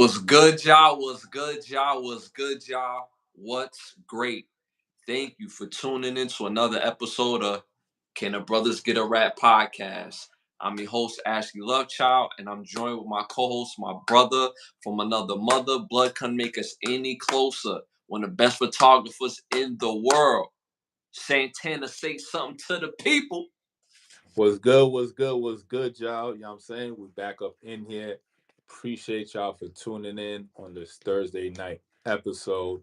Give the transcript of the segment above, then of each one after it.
What's good, y'all? What's good, y'all? What's good, y'all? What's great? Thank you for tuning in to another episode of Can the Brothers Get a Rap podcast. I'm your host, Ashley Lovechild, and I'm joined with my co-host, my brother from another mother. Blood couldn't make us any closer. One of the best photographers in the world. Santana, say something to the people. What's good? What's good? What's good, y'all? You know what I'm saying? We're back up in here. Appreciate y'all for tuning in on this Thursday night episode.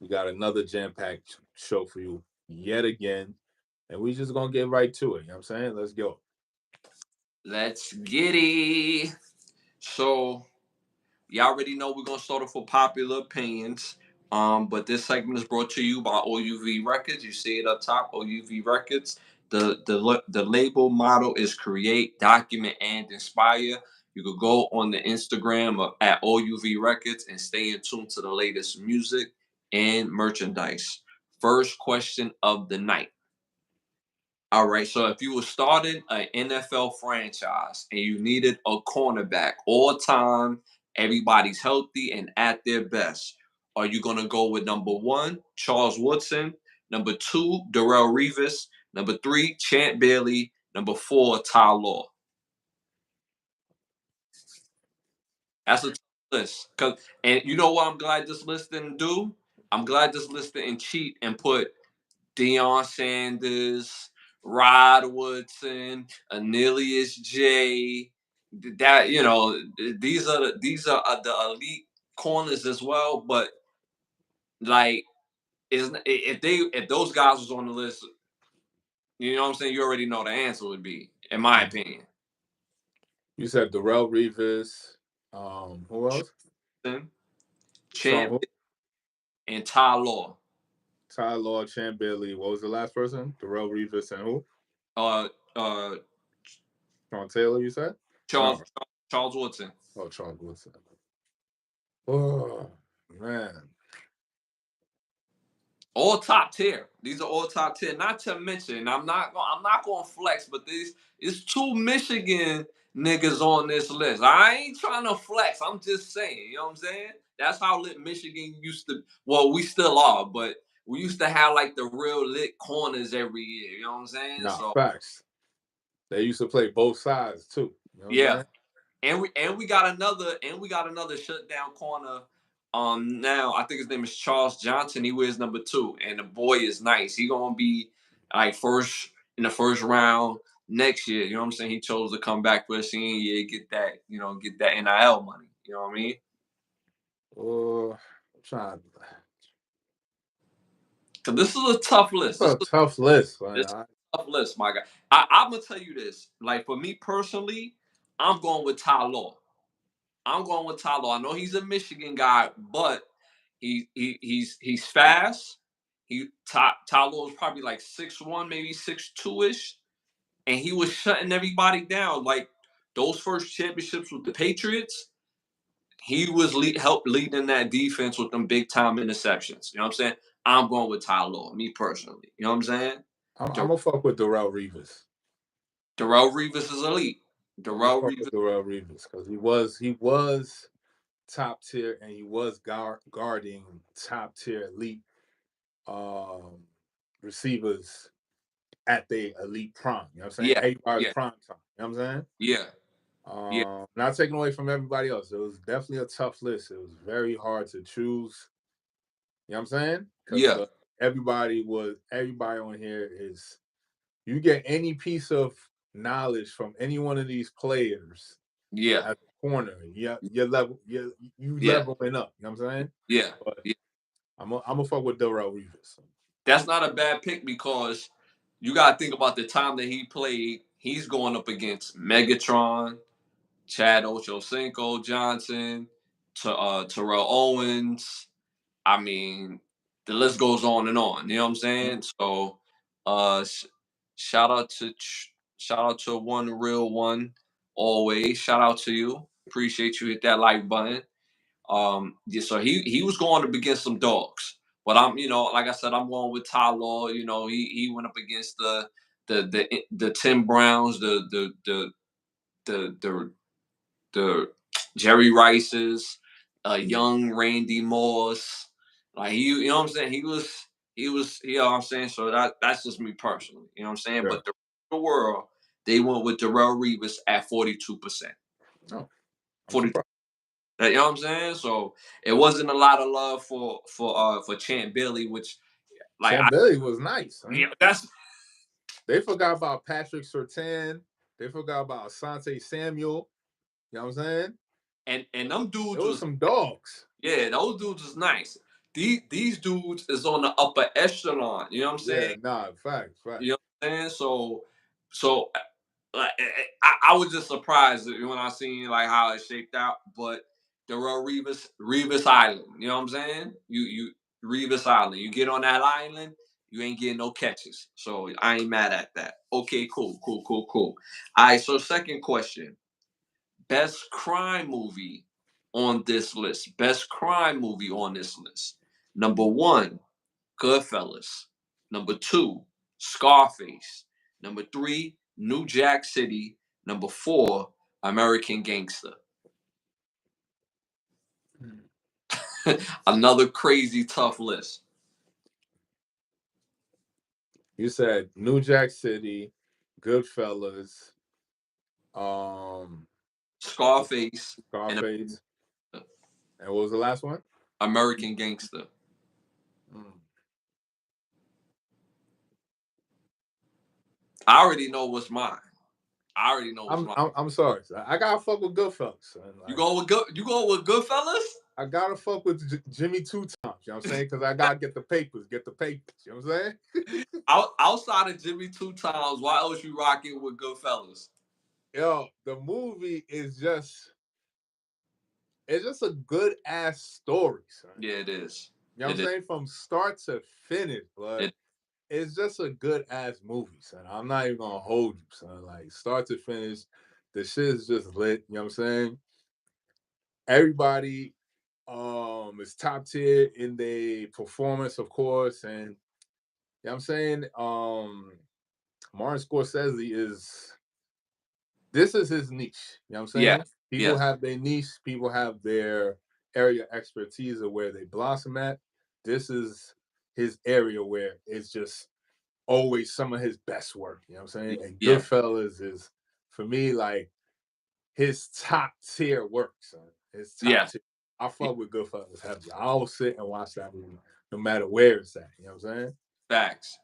We got another jam-packed show for you yet again. And we just gonna get right to it. You know what I'm saying? Let's go. Let's get it. So, you already know we're gonna start off with popular opinions. But this segment is brought to you by OUV Records. You see it up top, OUV Records. The label motto is create, document, and inspire. You could go on the Instagram at OUV Records and stay in tune to the latest music and merchandise. First question of the night. All right, so if you were starting an NFL franchise and you needed a cornerback all time, everybody's healthy and at their best, are you going to go with number one, Charles Woodson, number two, Darrell Revis, number three, Champ Bailey, number four, Ty Law? That's a tough list. And you know what I'm glad this list didn't do? I'm glad this list didn't cheat and put Deion Sanders, Rod Woodson, Anilius J. That these are the elite corners as well. But like, if those guys was on the list, you know what I'm saying? You already know the answer would be, in my opinion. You said Darrell Revis. Who else? Sean Champ who? and Ty Law. Ty Law, Champ Bailey. What was the last person? Darrell Revis and who? Uh, uh, Sean Taylor, you said? Charles Charles Woodson. Oh, Charles Woodson. Oh, man. All top tier. These are all top tier. Not to mention, I'm not going to flex, but it's two Michigan niggas on this list. I ain't trying to flex. I'm just saying. You know what I'm saying? That's how lit Michigan used to. Well, we still are, but we used to have like the real lit corners every year. You know what I'm saying? Nah, So facts. They used to play both sides too. You know what I'm yeah, saying? and we got another shutdown corner. Now I think his name is Charles Johnson. He wears number 2, and the boy is nice. He gonna be like first in the first round next year. You know what I'm saying? He chose to come back for a senior year, get that NIL money. You know what I mean? Oh, I'm trying. Cause this is a tough list. It's a tough list. This is a tough list, my guy. I'm gonna tell you this. Like for me personally, I'm going with Ty Law. I'm going with Ty Law. I know he's a Michigan guy, but he's fast. Ty Law was probably like 6'1", maybe 6'2" ish, and he was shutting everybody down. Like those first championships with the Patriots, he was helped leading that defense with them big time interceptions. You know what I'm saying? I'm going with Ty Law, me personally. You know what I'm saying? I'm gonna fuck with Darrell Revis. Darrell Revis is elite. I'm gonna Darrell fuck Revis. with Darrell Revis because he was top tier and he was guarding top tier elite um, receivers at the elite prime. You know what I'm saying? Yeah, 8 bars yeah, prime time. You know what I'm saying? yeah, yeah, Not taking away from everybody else. It was definitely a tough list. It was very hard to choose. You know what I'm saying? yeah, But everybody on here is you get any piece of knowledge from any one of these players yeah, as a corner, you're level you yeah, leveling up. You know what I'm saying? yeah. But I'm gonna fuck with Darrell Revis. That's not a bad pick because you got to think about the time that he played. He's going up against Megatron, Chad Ochocinco Johnson, Terrell Owens. I mean, the list goes on and on. You know what I'm saying? So, uh, shout out to one real one. Always shout out to you. Appreciate you. Hit that like button. Yeah, so he was going up against some dogs, but like I said, I'm going with Ty Law. He went up against the Tim Browns, the Jerry Rice's, young Randy Moss. Like you know what I'm saying? You know what I'm saying? So that's just me personally. You know what I'm saying? Yeah. But the world, they went with Darrell Revis at 42%. No, I'm 42. surprised. You know what I'm saying? So it wasn't a lot of love for Champ Bailey, which like Champ Bailey was nice. Huh? yeah, that's They forgot about Patrick Surtain. They forgot about Asante Samuel. You know what I'm saying? and them There dudes was was some dogs. yeah, those dudes was nice. These dudes is on the upper echelon. You know what I'm saying? Yeah, nah, facts. You know what I'm saying? So like I was just surprised when I seen like how it shaped out. But Darrell Revis Island. You know what I'm saying? You Revis Island. You get on that island, you ain't getting no catches. So I ain't mad at that. Okay, cool. All right. So second question: best crime movie on this list. Best crime movie on this list. Number one, Goodfellas. Number two, Scarface. Number three, New Jack City. Number four, American Gangster. Another crazy tough list. You said New Jack City, Goodfellas, um, Scarface and Scarface, and what was the last one? American Gangster. Mm. I already know what's mine. I already know what's I'm, mine. I'm I'm sorry. I gotta fuck with Goodfellas. Son. You Like, go with good? You go with Goodfellas? I gotta fuck with Jimmy two times. You know what I'm saying? Because I gotta get the papers. You know what I'm saying? Outside of Jimmy Two Times, why else you rocking with Goodfellas? Yo, the movie is just it's just a good ass story, son. Yeah, it is. You know what I'm It is. saying? From start to finish, but It, it's just a good ass movie, son. I'm not even gonna hold you, son. Like start to finish, the shit is just lit. You know what I'm saying? Everybody is top tier in the performance, of course, and you know what I'm saying? Martin Scorsese is this is his niche. You know what I'm yeah. saying? People Yes. have their niche, people have their area expertise of where they blossom at. This is his area where it's just always some of his best work. You know what I'm saying? And Yeah. Goodfellas is for me like his top tier work, son. His top Yeah. tier. I fuck with Goodfellas heavy. I always sit and watch that movie, no matter where it's at. You know what I'm saying? Facts.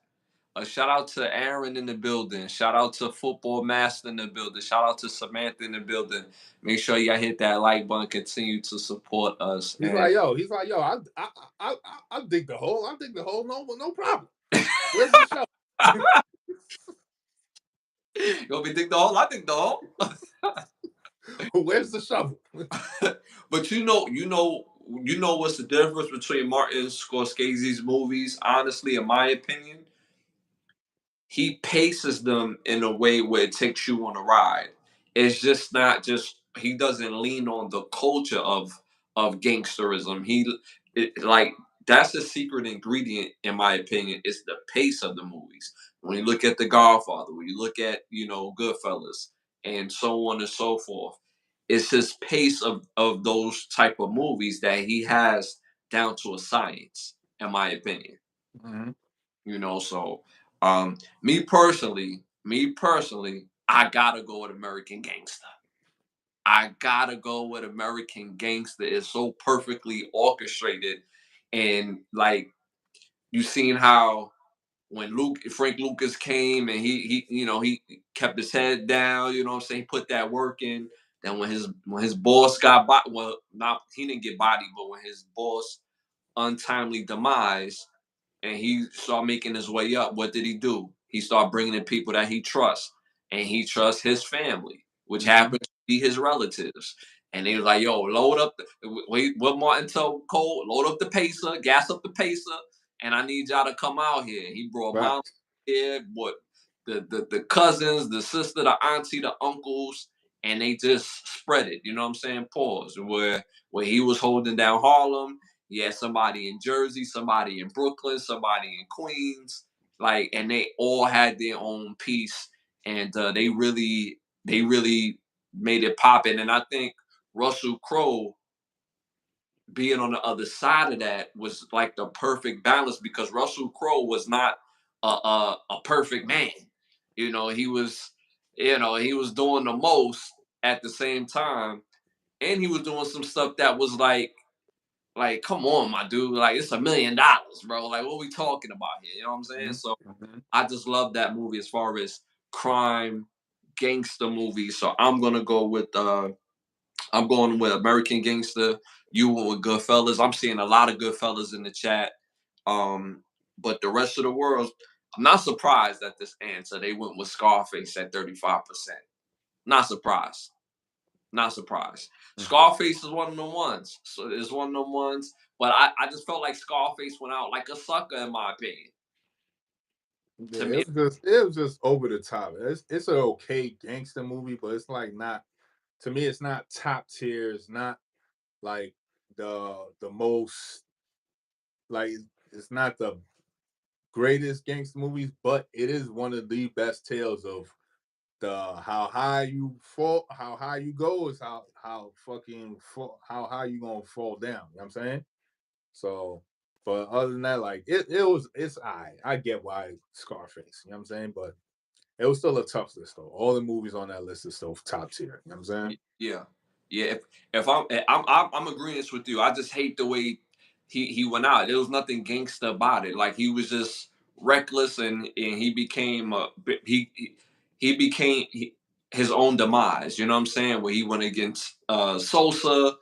A shout out to Aaron in the building. Shout out to Football Master in the building. Shout out to Samantha in the building. Make sure y'all hit that like button. Continue to support us. And He's like, yo, I dig the hole. I dig the hole. No problem. Where's the show? you want me to dig the hole? I dig the hole. Where's the shovel? But you know what's the difference between Martin Scorsese's movies? Honestly, in my opinion, he paces them in a way where it takes you on a ride. It's just not just he doesn't lean on the culture of gangsterism. Like that's the secret ingredient, in my opinion, is the pace of the movies. When you look at The Godfather, when you look at Goodfellas, and so on and so forth, it's his pace of those type of movies that he has down to a science, in my opinion. Mm-hmm. So me personally, I gotta go with American Gangster. I gotta go with American Gangster. It's so perfectly orchestrated, and like you seen how when Frank Lucas came and he kept his head down. You know what I'm saying? He put that work in. Then when his boss got well, not he didn't get bodied, but when his boss untimely demise, and he started making his way up, what did he do? He started bringing in people that he trusts, and he trusts his family, which Mm-hmm. happens to be his relatives. And they was like, "Yo, load up." What Martin told Cole, load up the pacer, gas up the pacer, and I need y'all to come out here. He brought mom Facts. here, what the cousins, the sister, the auntie, the uncles, and they just spread it. You know what I'm saying? Pause. Where he was holding down Harlem, he had somebody in Jersey, somebody in Brooklyn, somebody in Queens, like, and they all had their own piece, and they really made it poppin'. And I think Russell Crowe being on the other side of that was like the perfect balance because Russell Crowe was not a perfect man. He was, he was doing the most at the same time, and he was doing some stuff that was like, come on, my dude, like it's $1 million, bro. Like, what we talking about here? You know what I'm saying? So Mm-hmm. I just love that movie as far as crime, gangster movies. So I'm going with American Gangster. You went with Goodfellas. I'm seeing a lot of Goodfellas in the chat. But the rest of the world, I'm not surprised at this answer. They went with Scarface at 35%. Not surprised. Not surprised. Mm-hmm. Scarface is one of the ones. So it's one of the ones. But I just felt like Scarface went out like a sucker, in my opinion. Yeah, To me, it was just over the top. It's an okay gangster movie, but it's like not, to me, it's not top tier. It's not like the most, like, it's not the greatest gangster movies, but it is one of the best tales of the how high you fall, how high you go is how fucking how high you gonna fall down. You know what I'm saying? So, but other than that, like it's I get why Scarface. You know what I'm saying? But it was still a tough list though. All the movies on that list is still top tier. You know what I'm saying? yeah, yeah. If I'm agreeing with you. I just hate the way he went out. There was nothing gangster about it. Like he was just reckless, and he became his own demise. You know what I'm saying? Where he went against Sosa,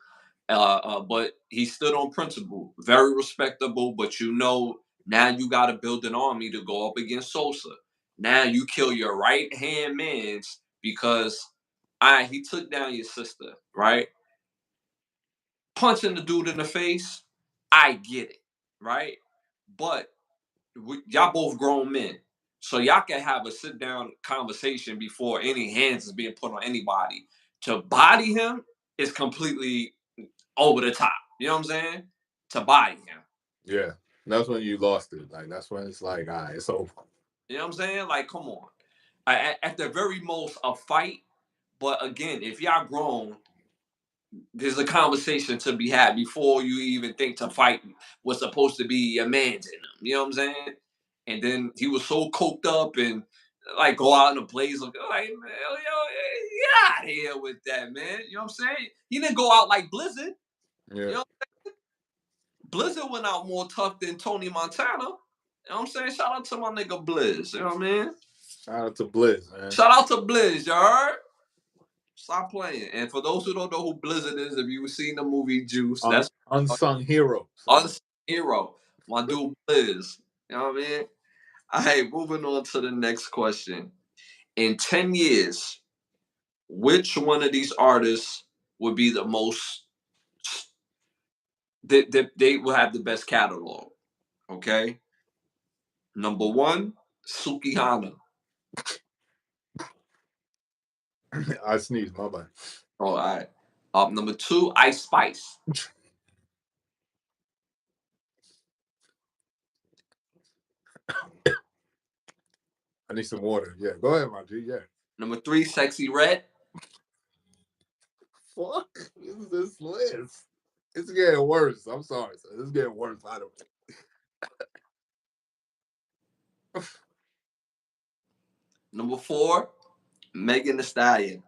but he stood on principle. Very respectable. But now you got to build an army to go up against Sosa. Now you kill your right hand man's because he took down your sister, right? Punching the dude in the face, I get it, right? But y'all both grown men. So y'all can have a sit down conversation before any hands is being put on anybody. To body him is completely over the top. You know what I'm saying? To body him. Yeah, that's when you lost it. Like that's when it's like, all right, it's over. You know what I'm saying? Like, come on. At the very most, a fight. But again, if y'all grown, there's a conversation to be had before you even think to fight what's supposed to be a man's in him. You know what I'm saying? And then he was so coked up and like go out in a blaze like, man, yo, get out of here with that, man. You know what I'm saying? He didn't go out like Blizzard. Yeah, You know, Blizzard went out more tough than Tony Montana. You know what I'm saying? Shout out to my nigga Blizz. You know what I mean? shout out to Blizz, man. Shout out to Blizz, you heard? Stop playing. And for those who don't know who Blizzard is, if you've seen the movie Juice, that's Unsung hero. unsung hero. My dude Blizz. You know what I mean? All right, moving on to the next question. In 10 years, which one of these artists would be the most, they will have the best catalog? Okay. Number one, Sukihana. I sneezed, my bad. All right. Number two, Ice Spice. I need some water. Yeah, go ahead, my G. Yeah. Number three, Sexy Red. Fuck is this list? It's getting worse. I'm sorry, sir. It's getting worse. I don't. Number four, Megan Thee Stallion.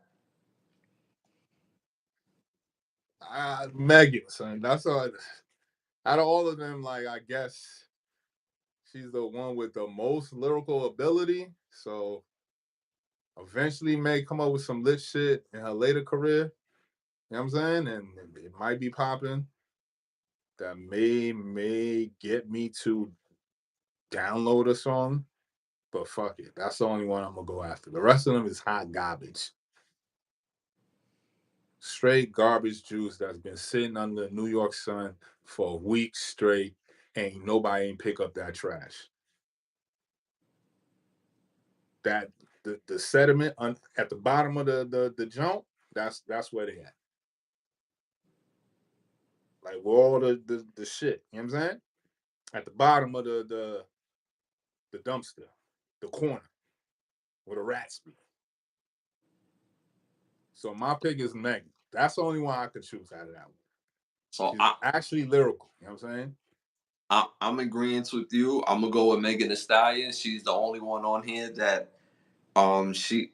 Megan, son. That's all. Out of all of them, like I guess she's the one with the most lyrical ability. So eventually may come up with some lit shit in her later career. You know what I'm saying? And it might be popping. That may get me to download a song. But fuck it. That's the only one I'm gonna go after. The rest of them is hot garbage. Straight garbage juice that's been sitting under the New York sun for weeks straight. Ain't nobody ain't pick up that trash. That the sediment at the bottom of the junk, that's where they at. Like where all the shit, you know what I'm saying? At the bottom of the dumpster, the corner where the rats be. So my pick is Megan. That's the only one I could choose out of that one. So She's actually lyrical. You know what I'm saying? I'm agreeing with you. I'm gonna go with Megan Thee Stallion. She's the only one on here that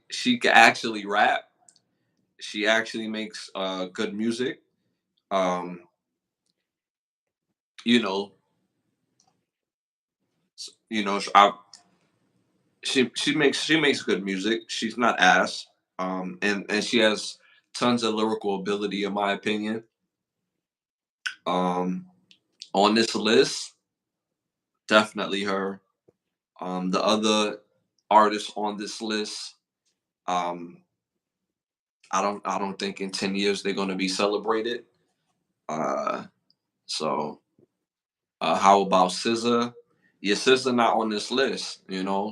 she can actually rap. She actually makes good music. Um, you know, I she makes good music. She's not ass. And she has tons of lyrical ability, in my opinion. Um, on this list, definitely her. The other artists on this list, um, I don't think in 10 years they're going to be celebrated. Uh, so how about SZA? Yeah, SZA not on this list,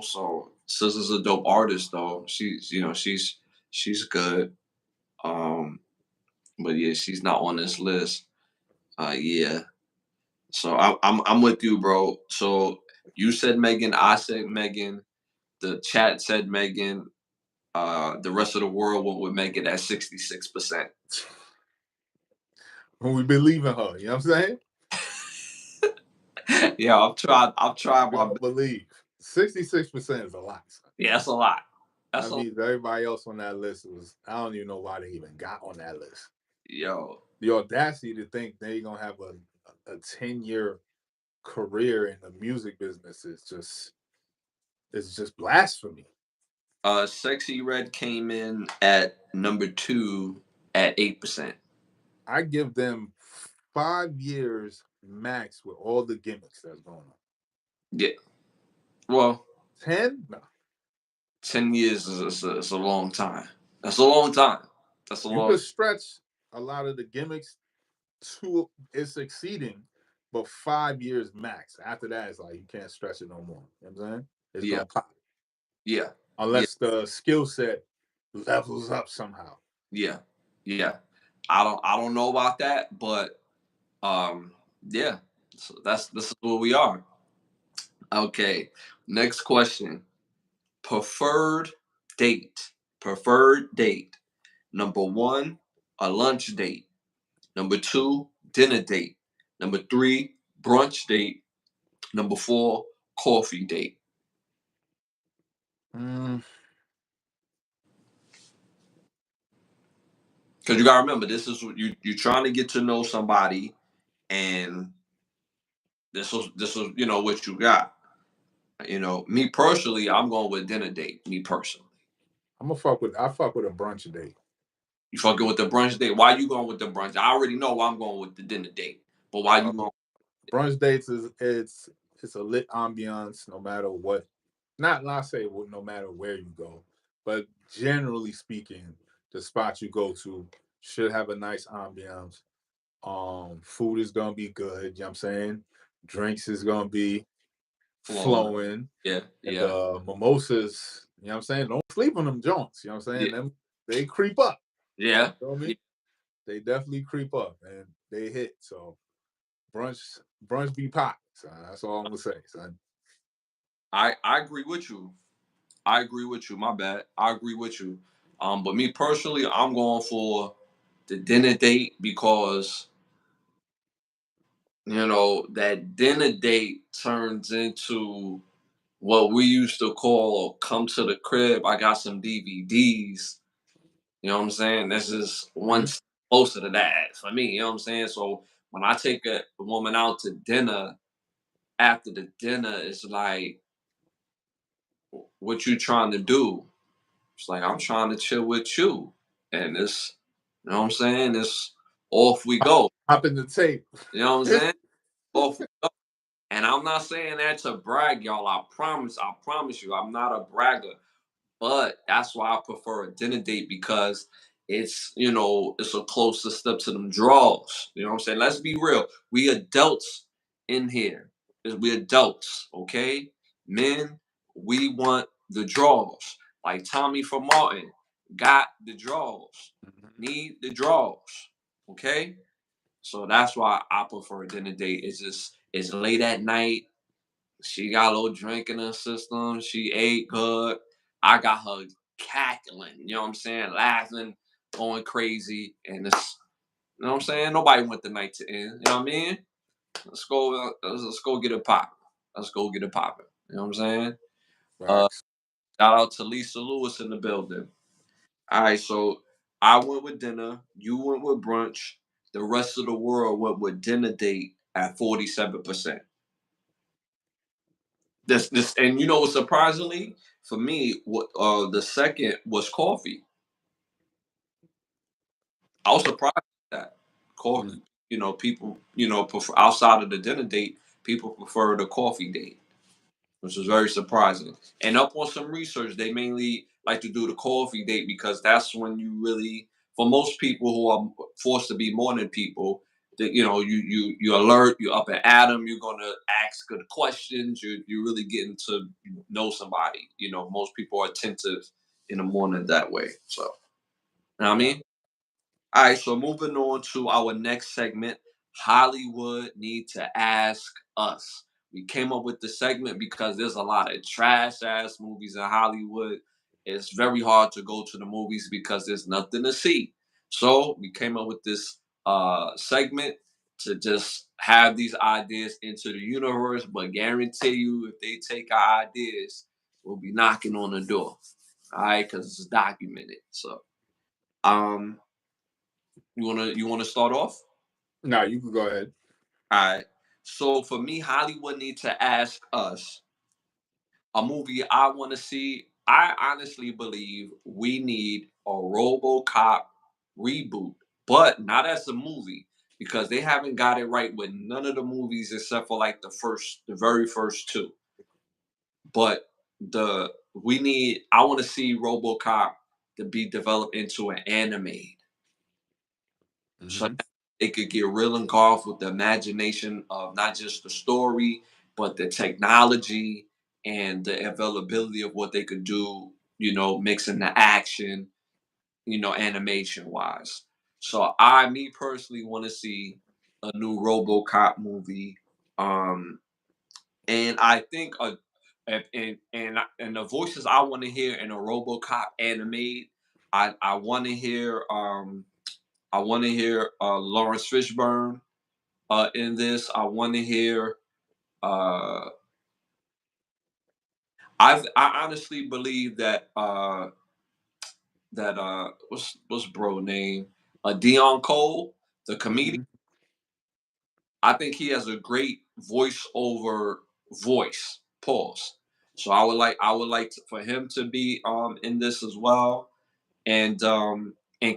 So SZA's a dope artist though. She's good. Um, but yeah, she's not on this list. Yeah. So I'm with you, bro. So you said Megan, I said Megan. The chat said Megan. The rest of the world would make it at 66%. When we believe in her, you know what I'm saying? Yeah, I've tried We my all best. believe. 66% is a lot. Son. Yeah, that's a lot. That's That a means everybody else on that list was, I don't even know why they even got on that list. yo. The audacity to think they're going to have a 10-year career in the music business is just blasphemy. Sexy Red came in at number 2 at 8%. I give them 5 years max with all the gimmicks that's going on. Yeah. Well, 10? No. 10 years is a long time. That's a long time. That's a You long. could stretch a lot of the gimmicks to it's exceeding, but 5 years max. After that, it's like you can't stretch it no more. You know what I'm saying? It's Yeah. gonna pop. Yeah. Yeah. Unless the skill set levels up somehow. Yeah. Yeah. I don't know about that, but um yeah. So this is where we are. Okay. Next question. Preferred date. Preferred date. Number 1, a lunch date. Number 2, dinner date. Number 3, brunch date. Number 4, coffee date. Mm, Because you gotta remember, this is what you're trying to get to know somebody, and this was what you got. Me personally, I'm going with dinner date. Me personally, I fuck with a brunch date. you fucking with the brunch date. Why you going with the brunch? I already know why I'm going with the dinner date, but why you Uh, going? brunch dates is it's a lit ambiance no matter what. Not say no matter where you go, but generally speaking, the spot you go to should have a nice ambiance. Food is gonna be good, you know what I'm saying? Drinks is gonna be Flowing? flowing. Yeah, And yeah, the mimosas, you know what I'm saying? Don't sleep on them joints, you know what I'm saying? yeah, Them they creep up. yeah, You know what I yeah. mean? They definitely creep up and they hit. So brunch be pop. Son. That's all I'm gonna say, son. I agree with you. I agree with you. My bad. I agree with you. But me personally, I'm going for the dinner date because that dinner date turns into what we used to call come to the crib. I got some DVDs. You know what I'm saying? This is one Mhm. step closer to that for me. You know what I'm saying? So when I take a woman out to dinner, after the dinner, it's like, what you trying to do? It's like, I'm trying to chill with you. And it's, you know what I'm saying? It's off we Hop, go. hop in the tape. You know what I'm saying? Off we go. And I'm not saying that to brag, y'all. I promise you, I'm not a bragger. But that's why I prefer a dinner date because it's a closer step to them draws. You know what I'm saying? Let's be real. We adults in here. We adults, okay? Men, we want the draws. Like Tommy from Martin got the draws. Mhm. Need the draws. Okay? So that's why I prefer a dinner date. It's late at night. She got a little drink in her system. She ate good. I got her cackling. You know what I'm saying? Laughing. going crazy, and it's, you know what I'm saying? Nobody want the night to end. You know what I mean? Let's go get it popping. Let's go get it popping. You know what I'm saying? Uh, Facts. Shout out to Lisa Lewis in the building. All right, so I went with dinner. You went with brunch. The rest of the world went with dinner date at 47%. This, and you know what? Surprisingly, for me, what the second was coffee. I was surprised at that. Mm. Coffee, people, prefer outside of the dinner date, people prefer the coffee date, which was very surprising. And up on some research, they mainly like to do the coffee date because that's when you really, for most people who are forced to be morning people, that you alert, you're up and at them, you're gonna ask good questions, you're really getting to know somebody. Most people are attentive in the morning that way. So, you know what I Yeah. mean? All right, so moving on to our next segment, Hollywood Need to Ask Us. We came up with the segment because there's a lot of trash ass movies in Hollywood. It's very hard to go to the movies because there's nothing to see. So we came up with this segment to just have these ideas into the universe, but guarantee you, if they take our ideas, we'll be knocking on the door. All right, because it's documented. So, um, you wanna start off? Now you can go ahead. All right. So for me, Hollywood need to ask us a movie I want to see. I honestly believe we need a RoboCop reboot, but not as a movie because they haven't got it right with none of the movies except for like the very first two. But the we need. I want to see RoboCop to be developed into an anime. So Hmm. it could get real engulfed with the imagination of not just the story, but the technology and the availability of what they could do, mixing the action, animation wise. So me personally, want to see a new RoboCop movie. Um, and I think and the voices I want to hear in a RoboCop anime, I want to hear Lawrence Fishburne in this. I want to hear. Uh, I honestly believe that what's bro name? Dion Cole, the comedian. Hmm. I think he has a great voiceover voice. Pause. So I would like for him to be in this as well, and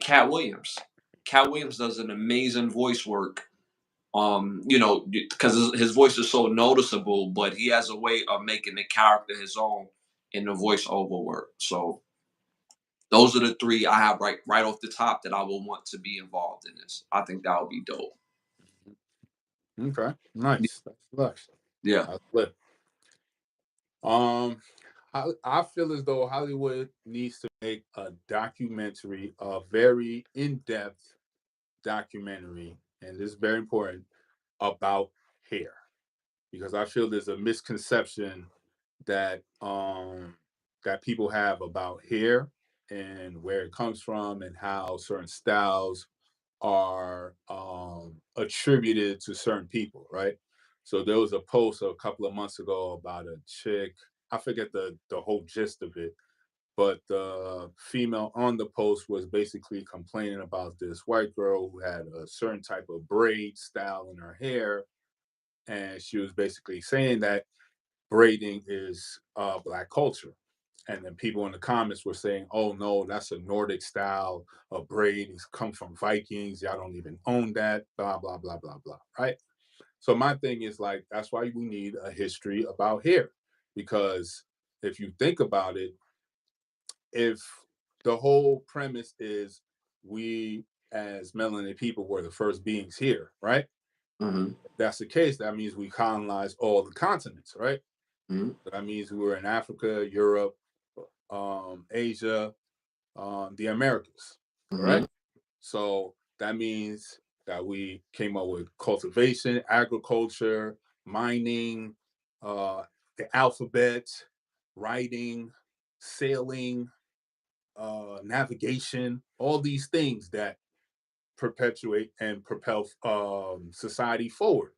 Cat Williams. Cat Williams does an amazing voice work, because his voice is so noticeable, but he has a way of making the character his own in the voiceover work. So those are the three I have right off the top that I will want to be involved in this. I think that would be dope. Okay. Nice. That's nice. Yeah. That's lit. Um, I feel as though Hollywood needs to make a documentary, a very in-depth documentary, and this is very important, about hair, because I feel there's a misconception that that people have about hair and where it comes from and how certain styles are attributed to certain people, right? So there was a post a couple of months ago about a chick. I forget the whole gist of it, but the female on the post was basically complaining about this white girl who had a certain type of braid style in her hair, and she was basically saying that braiding is black culture. And then people in the comments were saying, "Oh no, that's a Nordic style of braid. It's come from Vikings. Y'all don't even own that." Blah blah blah blah blah. Right. So my thing is like that's why we need a history about hair, because if you think about it, if the whole premise is we as melanated people were the first beings here, right? Hmm. If that's the case, that means we colonized all the continents, right? Hmm. So that means we were in Africa, Europe, Asia, the Americas, Hmm. correct? So that means that we came up with cultivation, agriculture, mining, uh, the alphabet, writing, sailing, navigation, all these things that perpetuate and propel society forward.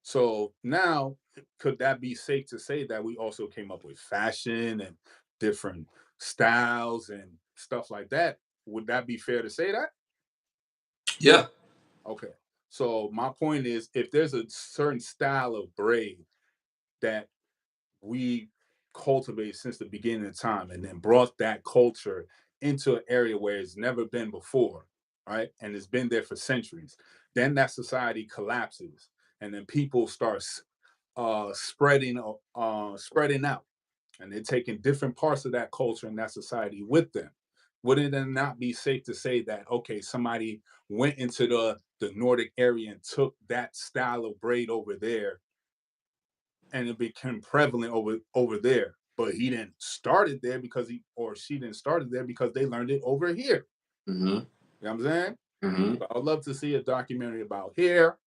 So now, could that be safe to say that we also came up with fashion and different styles and stuff like that? Would that be fair to say that? Yeah. Okay. So my point is, if there's a certain style of braid that we cultivated since the beginning of time and then brought that culture into an area where it's never been before, right? And it's been there for centuries, then that society collapses and then people start spreading out, and they're taking different parts of that culture and that society with them. Would it then not be safe to say that, okay, somebody went into the Nordic area and took that style of braid over there, and it became prevalent over there, but he didn't start it there because he or she didn't start it there because they learned it over here? Mm-hmm. You know what I'm saying? Mm-hmm. So I'd love to see a documentary about hair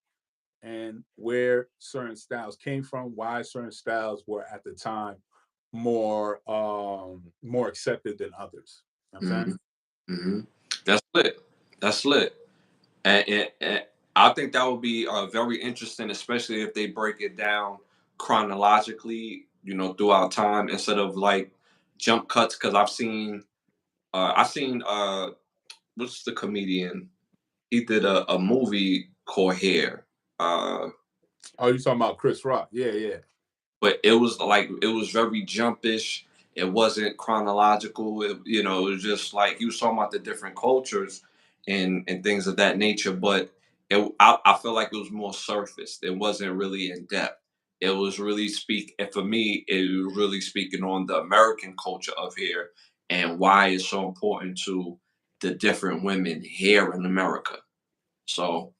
and where certain styles came from, why certain styles were at the time more accepted than others. You know what I'm saying? Mm-hmm. Mm-hmm. That's lit. That's lit. And I think that would be very interesting, especially if they break it down chronologically, throughout time instead of like jump cuts. Because I've seen what's the comedian? He did a movie called Hair. Uh, Oh, you talking about Chris Rock? Yeah, yeah. but it was very jumpish. It wasn't chronological. It was just like he was talking about the different cultures and things of that nature. But I feel like it was more surface. It wasn't really in depth. It was really and for me, it was really speaking on the American culture of hair and why it's so important to the different women here in America. So,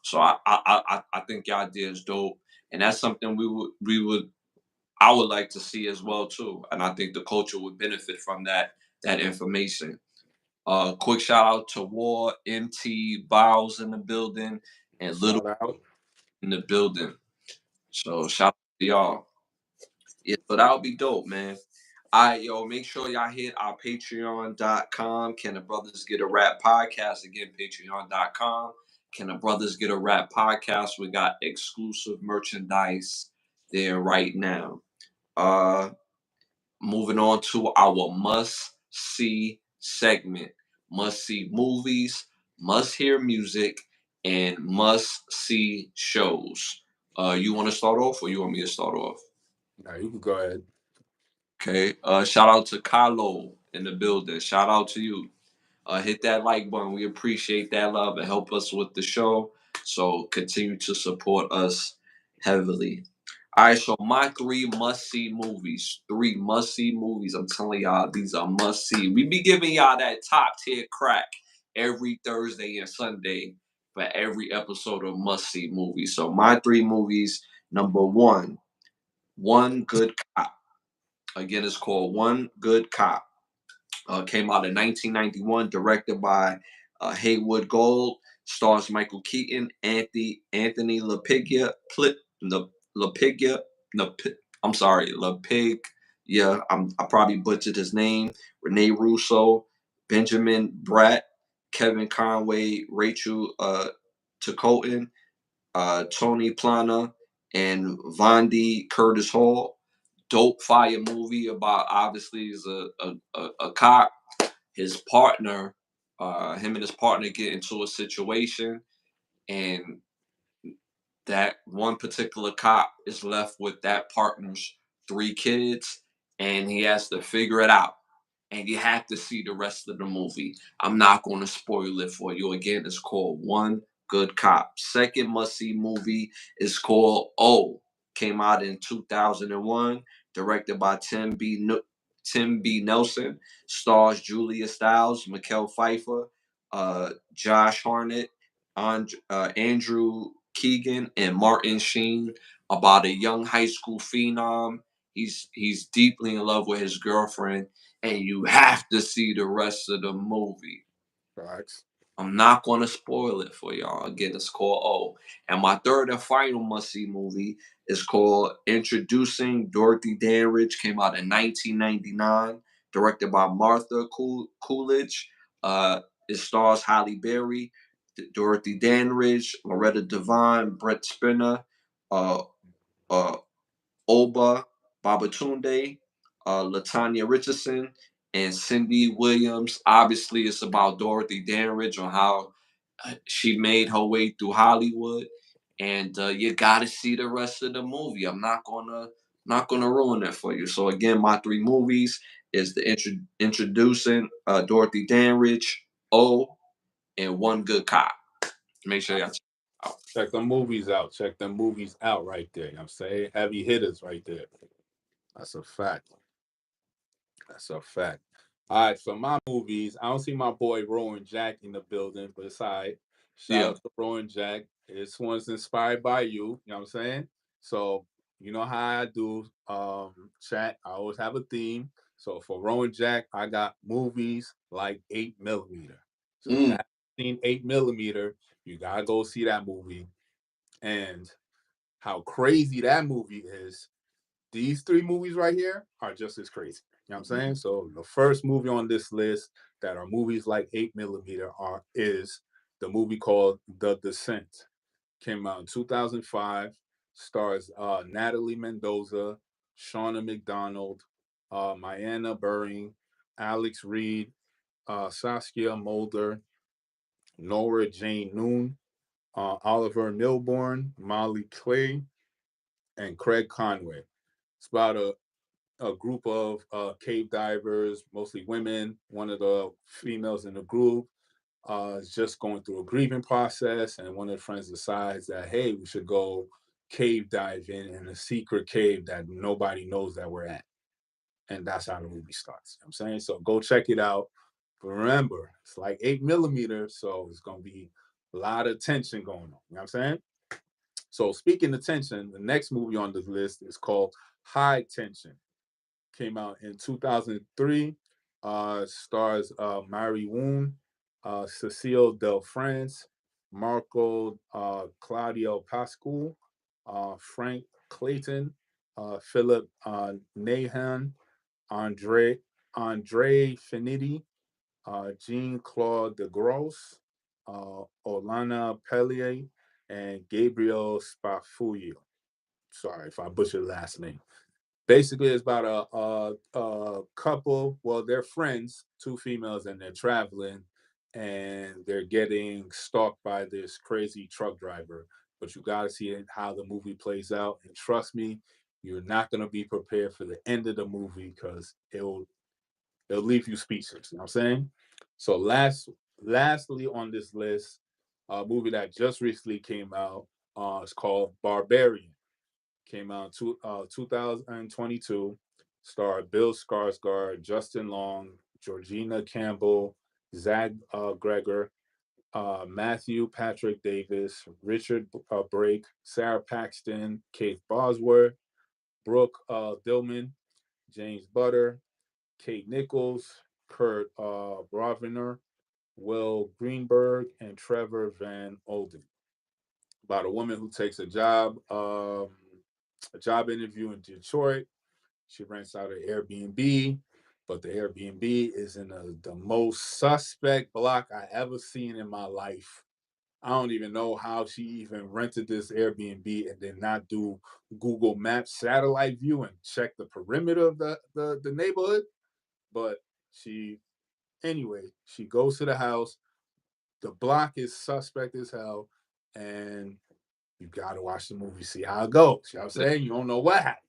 so I think your idea is dope, and that's something I would like to see as well too, and I think the culture would benefit from that information. Quick shout out to War, MT, Biles in the building, and Little Shout out. in the building. So shout out to y'all. Yeah, so that would be dope, man. All right, yo, make sure y'all hit our patreon.com. Can the Brothers Get a Rap podcast? Again, patreon.com. Can the Brothers Get a Rap podcast? We got exclusive merchandise there right now. Uh Moving on to our must see segment. Must see movies, must hear music, and must see shows. You want to start off or you want me to start off? Now you can go ahead. Okay. Shout out to Carlo in the building. Shout out to you. Hit that like button. We appreciate that love and help us with the show. So continue to support us heavily. All right, so my three must see movies. Three must see movies. I'm telling y'all, these are must see. We be giving y'all that top tier crack every Thursday and Sunday for every episode of must see movies. So my three movies. Number one, One Good Cop. Again, it's called One Good Cop. Came out in 1991, directed by Haywood Gold. Stars Michael Keaton, Anthony LaPiglia, LaPiglia, I'm sorry, LaPig. Yeah, I probably butchered his name. Rene Russo, Benjamin Bratt, Kevin Conway, Rachel Tacotin, Tony Plana, and Vondi Curtis Hall. Dope fire movie about obviously is a cop. His partner, him and his partner get into a situation, and that one particular cop is left with that partner's three kids, and he has to figure it out. And you have to see the rest of the movie. I'm not going to spoil it for you. Again, it's called One Good Cop. Second must see movie is called O. Came out in 2001, directed by Tim B. Nelson. Stars Julia Stiles, Mikel Pfeiffer, Josh Hartnett, Andrew Keegan, and Martin Sheen, about a young high school phenom. He's deeply in love with his girlfriend, and you have to see the rest of the movie. Facts. I'm not going to spoil it for y'all. Again, it's called O. And my third and final must see movie is called Introducing Dorothy Dandridge. Came out in 1999, directed by Martha Coolidge. It stars Halle Berry, Dorothy Dandridge, Loretta Devine, Brett Spinner, uh, uh, Oba Babatunde, Latanya Richardson, and Cindy Williams. Obviously, it's about Dorothy Dandridge on how she made her way through Hollywood, and you got to see the rest of the movie. I'm not gonna ruin that for you. So again, my three movies is the introducing Dorothy Dandridge, O, and One Good Cop. Make sure y'all check it out. Check the movies out. Check the movies out right there. You know what I'm saying? Heavy hitters right there. That's a fact. That's a fact. All right, so my movies. I don't see my boy Rowan Jack in the building, but it's all right. Shout Yeah. out to Rowan Jack. This one's inspired by you. You know what I'm saying? So you know how I do chat. I always have a theme. So for Rowan Jack, I got movies like 8 millimeter. So if you Mm. haven't seen 8 millimeter, you gotta go see that movie. And how crazy that movie is, these three movies right here are just as crazy. You know what I'm saying? So the first movie on this list that are movies like 8 millimeter is the movie called The Descent. Came out in 2005. Stars Natalie Mendoza, Shauna McDonald, Mayanna Buring, Alex Reed, Saskia Mulder, Nora Jane Noon, Oliver Milborn, Molly Clay, and Craig Conway. It's about a group of cave divers, mostly women. One of the females in the group is just going through a grieving process, and one of the friends decides that, hey, we should go cave diving in a secret cave that nobody knows that we're at. And that's how the movie starts. You know what I'm saying? So go check it out. But remember, it's like 8 millimeter, so it's going to be a lot of tension going on. You know what I'm saying? So speaking of tension, the next movie on this list is called High Tension. Came out in 2003. Stars Mary Woon, Cecile Del France, Marco Claudio Pascal, Frank Clayton, Philip Nahan, Andre Finiti, Jean Claude de Grosse, Olana Pellier, and Gabriel Spafuglio. Sorry if I butchered the last name. Basically, it's about a couple. Well, they're friends, two females, and they're traveling, and they're getting stalked by this crazy truck driver. But you got to see how the movie plays out, and trust me, you're not gonna be prepared for the end of the movie because it'll leave you speechless. You know what I'm saying? So lastly on this list, a movie that just recently came out is called Barbarian. Came out 2022. Starred Bill Skarsgård, Justin Long, Georgina Campbell, Zach Greger, Matthew Patrick Davis, Richard Brake, Sarah Paxton, Kate Bosworth, Brooke Dillman, James Butter, Kate Nichols, Kurt Broviner, Will Greenberg, and Trevor Van Olden. About a woman who takes a job interview in Detroit. She rents out an Airbnb, but the Airbnb is in the most suspect block I ever seen in my life. I don't even know how she even rented this Airbnb and did not do Google Maps satellite view and check the perimeter of the neighborhood. But she, anyway, she goes to the house. The block is suspect as hell, and you gotta watch the movie, see how it goes. You know what I'm saying? You don't know what happens.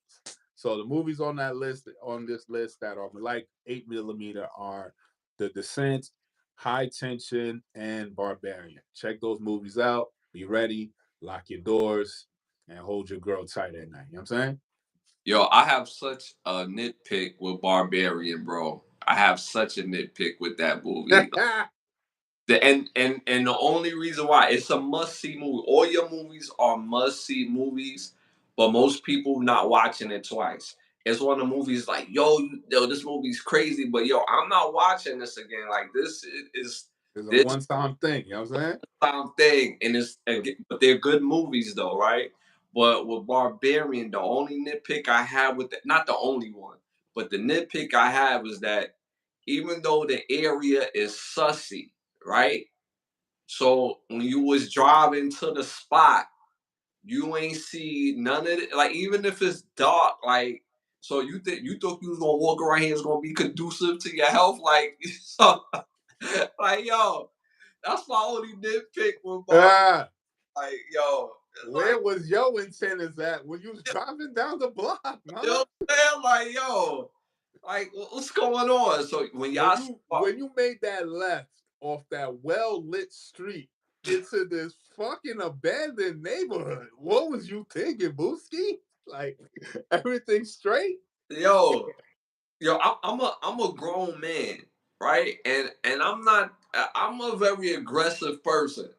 So the movies on this list that are like 8 millimeter are The Descent, High Tension, and Barbarian. Check those movies out. Be ready, lock your doors, and hold your girl tight at night. You know what I'm saying? Yo, I have such a nitpick with Barbarian, bro. I have such a nitpick with that movie. And the only reason why it's a must see movie. All your movies are must see movies, but most people not watching it twice. It's one of the movies like yo, this movie's crazy, but yo, I'm not watching this again. Like is It's a this one-time thing. You know what I'm saying? time thing, but they're good movies though, right? But with Barbarian, the only nitpick I have with not the only one, but the nitpick I have is that even though the area is sussy, right? So when you was driving to the spot, you ain't see none of it. Like even if it's dark, like so you thought you was gonna walk around here, it's gonna be conducive to your health, like so, like yo, that's my only nitpick with Bob. Ah, Like yo, it's where like was your antennas at when you was driving down the block, you know man? what I'm saying? Like yo, like what's going on? So when When y'all you start, when you made that left off that well lit street into this fucking abandoned neighborhood, what was you thinking, Booski? Like everything straight? yo, I'm a grown man, right? And I'm a very aggressive person.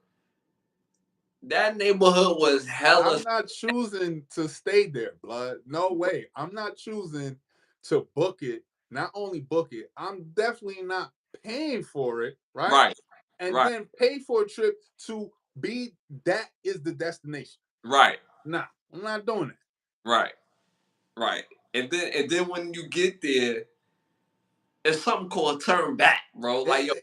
That neighborhood was hella I'm not choosing to stay there, blood. No way. I'm not choosing to book it. Not only book it, I'm definitely not paying for it, right? right, And right, then pay for a trip to be that is the destination. right, Nah, I'm not doing it. right, right. And then when you get there, it's something called turn back, bro. Like yo,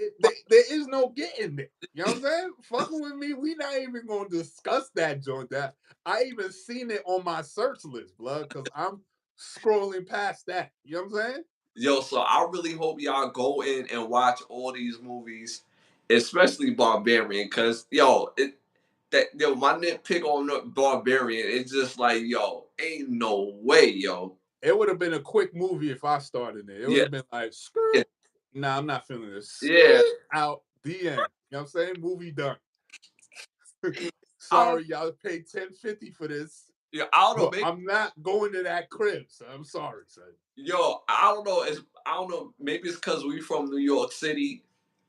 There is no getting there. You know what I'm saying? Fucking with me, we not even gonna discuss that joint. That I even seen it on my search list, blood, because I'm scrolling past that. You know what I'm saying? yo, so I really hope y'all go in and watch all these movies, especially Barbarian, cause yo, my nitpick on the Barbarian, it's just like yo, ain't no way, yo. It would have been a quick movie if I started it. It would Yeah, have been like, yeah, skirt. Nah, I'm not feeling this. yeah. Skirt out the end. You know what I'm saying? Movie done. I don't, Sorry, y'all paid 10.50 for this, yeah, I don't know, but maybe. I'm not going to that crib. So I'm sorry, son. Yo, I don't know. I don't know. Maybe it's because we from New York City,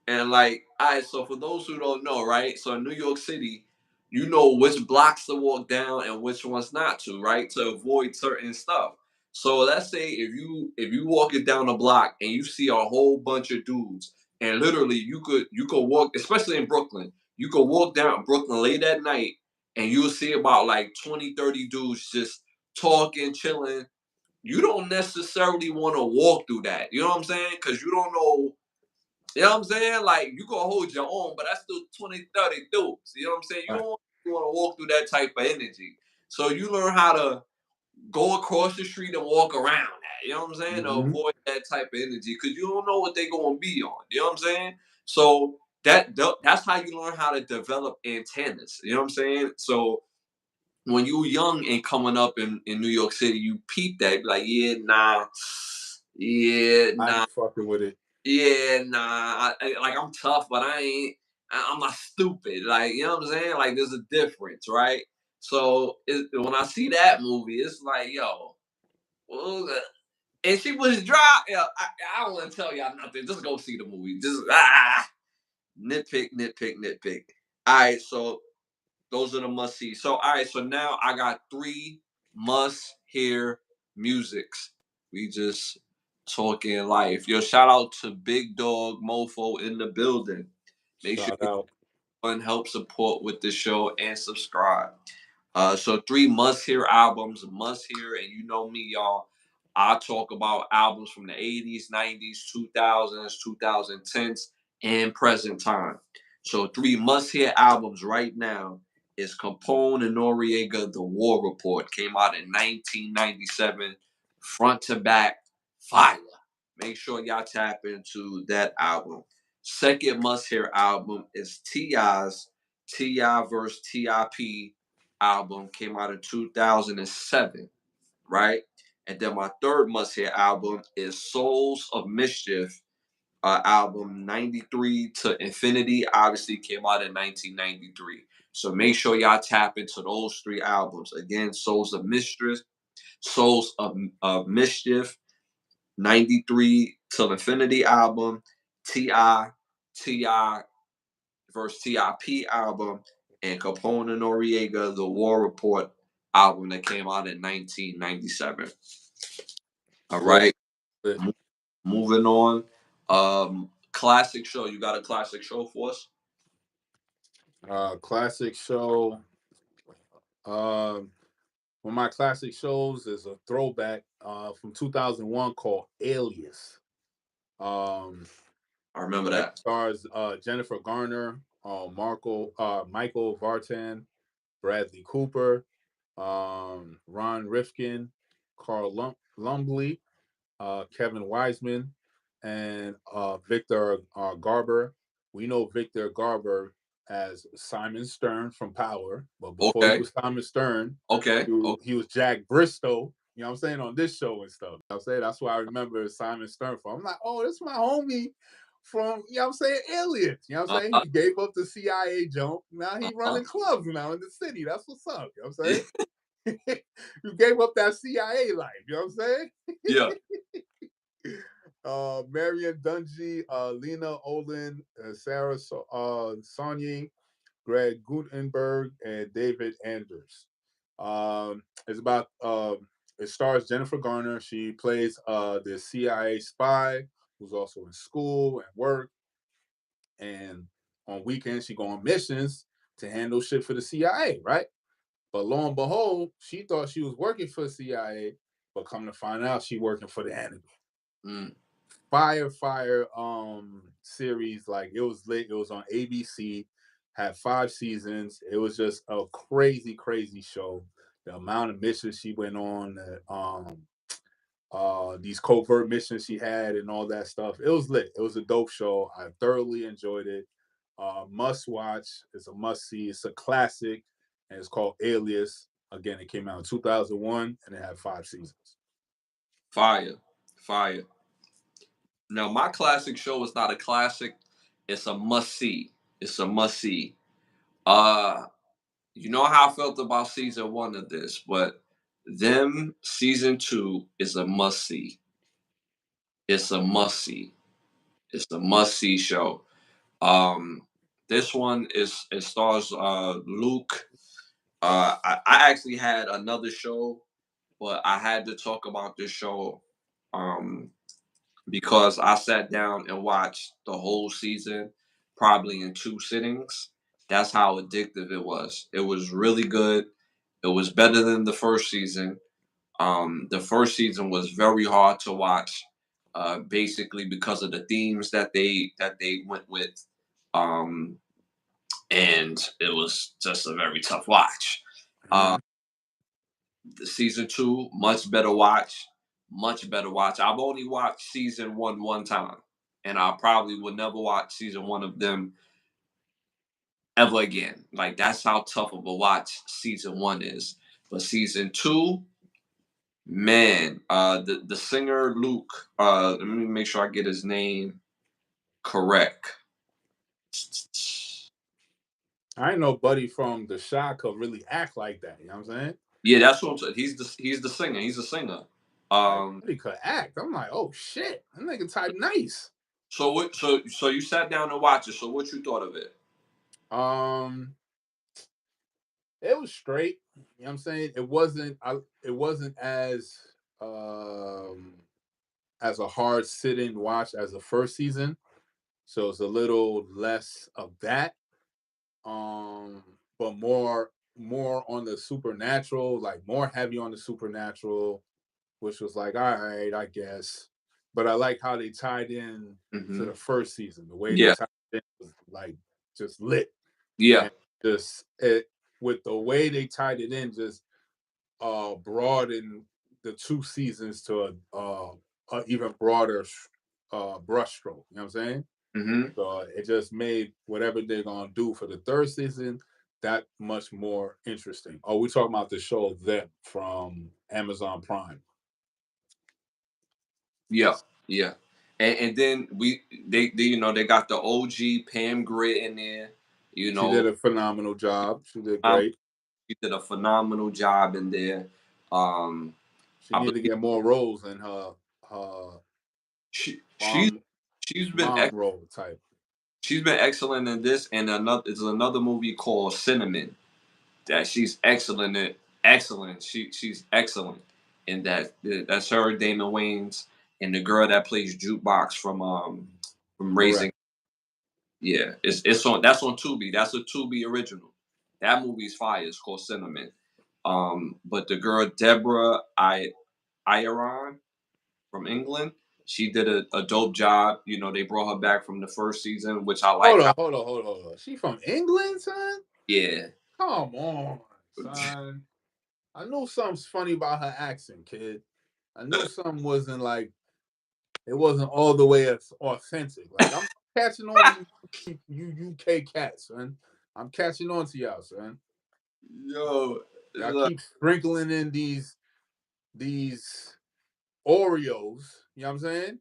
and like, all right. So for those who don't know, right? So in New York City, you know which blocks to walk down and which ones not to, right? To avoid certain stuff. So let's say if you walk it down a block and you see a whole bunch of dudes, and literally you could walk, especially in Brooklyn, you could walk down Brooklyn late at night, and you'll see about like 20, 30 dudes just talking, chilling. You don't necessarily want to walk through that. You know what I'm saying? Because you don't know. You know what I'm saying? Like you can hold your own, but that's still 20, 30 dudes. You know what I'm saying? You All don't right. want to walk through that type of energy. So you learn how to go across the street and walk around that. You know what I'm saying? To Mm-hmm. avoid that type of energy because you don't know what they're gonna be on. You know what I'm saying? So that's how you learn how to develop antennas. You know what I'm saying? So when you young and coming up in New York City, you peep that, be like, yeah, I nah, ain't fucking with it. yeah, nah. Like I'm tough, but I ain't. I'm not stupid. Like you know what I'm saying? Like there's a difference, right? So when I see that movie, it's like, yo, well, and she was dry. Yeah, I don't want to tell y'all nothing. Just go see the movie. Just nitpick, nitpick, nitpick. All right, so those are the must see. So all right, so now I got three must hear musics. We just talking life. Yo, shout out to Big Dog Mofo in the building. Make sure Shout out. everyone help support with the show and subscribe. So three must hear albums, must hear, and you know me, y'all. I talk about albums from the 80s, 90s, 2000s, 2010s, and present time. So three must hear albums right now is Capone and Noriega, The War Report. Came out in 1997, front to back, fire. Make sure y'all tap into that album. Second must hear album is T.I.'s T.I. vs. T.I.P. album. Came out in 2007, right? And then my third must hear album is Souls of Mischief album 93 to Infinity. Obviously came out in 1993. So make sure y'all tap into those three albums. Again, Souls of Mischief, 93 till Infinity album, T.I. T.I. versus T.I.P. album, and Capone and Noriega, The War Report album that came out in 1997. All Well, right, moving on. Classic show. You got a classic show for us? classic show. Um, one of my classic shows is a throwback from 2001 called Alias. Um, I remember it that. stars Jennifer Garner, Michael Vartan, Bradley Cooper, Ron Rifkin, Carl Lumbly, Kevin Wiseman, and Victor Garber. We know Victor Garber as Simon Stern from Power, but before he Okay. was Simon Stern, Okay. Okay. he was Jack Bristow. You know what I'm saying, on this show and stuff. You know what I'm saying, that's why I remember Simon Stern from. I'm like, oh, this is my homie from, you know what I'm saying, Aliens. You know what I'm saying? Uh-huh. He gave up the CIA jump. Now he Uh-huh. running clubs now in the city. That's what's up. You know what I'm saying? You gave up that CIA life. You know what I'm saying? Yeah. Marion Dungy, Lena Olin, Sarah Sonyi, Greg Gutenberg, and David Anders. It's about it stars Jennifer Garner. She plays the CIA spy who's also in school and work, and on weekends she go on missions to handle shit for the CIA, right? But lo and behold, she thought she was working for the CIA, but come to find out she working for the enemy. Mm. Fire series. Like, it was lit. It was on ABC, had 5 seasons. It was just a crazy show. The amount of missions she went on, these covert missions she had and all that stuff. It was lit. It was a dope show. I thoroughly enjoyed it. Must watch. It's a must see. It's a classic, and it's called Alias. Again, it came out in 2001 and it had 5 seasons. Fire. Fire. Now, my classic show is not a classic. It's a must see. It's a must see. Uh, you know how I felt about season one of this, but them season two is a must see. It's a must see. It's a must see show. Um, this one is it stars Luke. I actually had another show, but I had to talk about this show um because I sat down and watched the whole season probably in 2 sittings. That's how addictive it was. It was really good. It was better than the first season. The first season was very hard to watch, basically because of the themes that they went with, um, and it was just a very tough watch. Uh, Mhm. the season two, much better watch, much better watch. I've only watched season one time, and I probably would never watch season one of them ever again. Like, that's how tough of a watch season one is. But season two, man, the singer Luke, let me make sure I get his name correct. I ain't know Buddy from the Shot could really act like that. You know what I'm saying? Yeah, that's what I'm saying. He's the singer. He's a singer. Like, Um, Buddy could act. I'm like, oh shit, that nigga type nice. so you sat down and watched it. So what you thought of it? Um, it was straight. You know what I'm saying? It wasn't um as a hard sitting watch as the first season. So it's a little less of that. Um, but more on the supernatural, like more heavy on the supernatural, which was like, all right, I guess. But I like how they tied in to Hmm. the first season. The way they Yeah, tied it in was like just lit, yeah. and just it with the way they tied it in, just broadened the 2 seasons to a even broader brushstroke. You know what I'm saying? Hmm. So it just made whatever they're gonna do for the third season that much more interesting. Oh, we talking about the show Them from Amazon Prime. Yeah, yeah. And then they they got the OG Pam Grier in there. You She know, did a phenomenal job. She did um, great. she did a phenomenal job in there. Um, She I needed to believe get more roles in her she she's mom she's been mom role type. she's been excellent in this, and another movie called Cinnamon that she's excellent in. Excellent. She's excellent in that. That's her, Damon Wayans, and the girl that plays Jukebox from Raising. Correct. Yeah, it's on. That's on Tubi. That's a Tubi original. That movie's fire. It's called Cinnamon. But the girl Deborah Iron from England. She did a dope job. You know, they brought her back from the first season, which I like. Hold on. She from England, son? Yeah. Come on, son. I knew something's funny about her accent, kid. I knew something wasn't like it wasn't all the way as authentic. Like I'm catching on to you UK cats, son. I'm catching on to y'all, son. Yo, Y'all look, keep sprinkling in these Oreos. You know what I'm saying?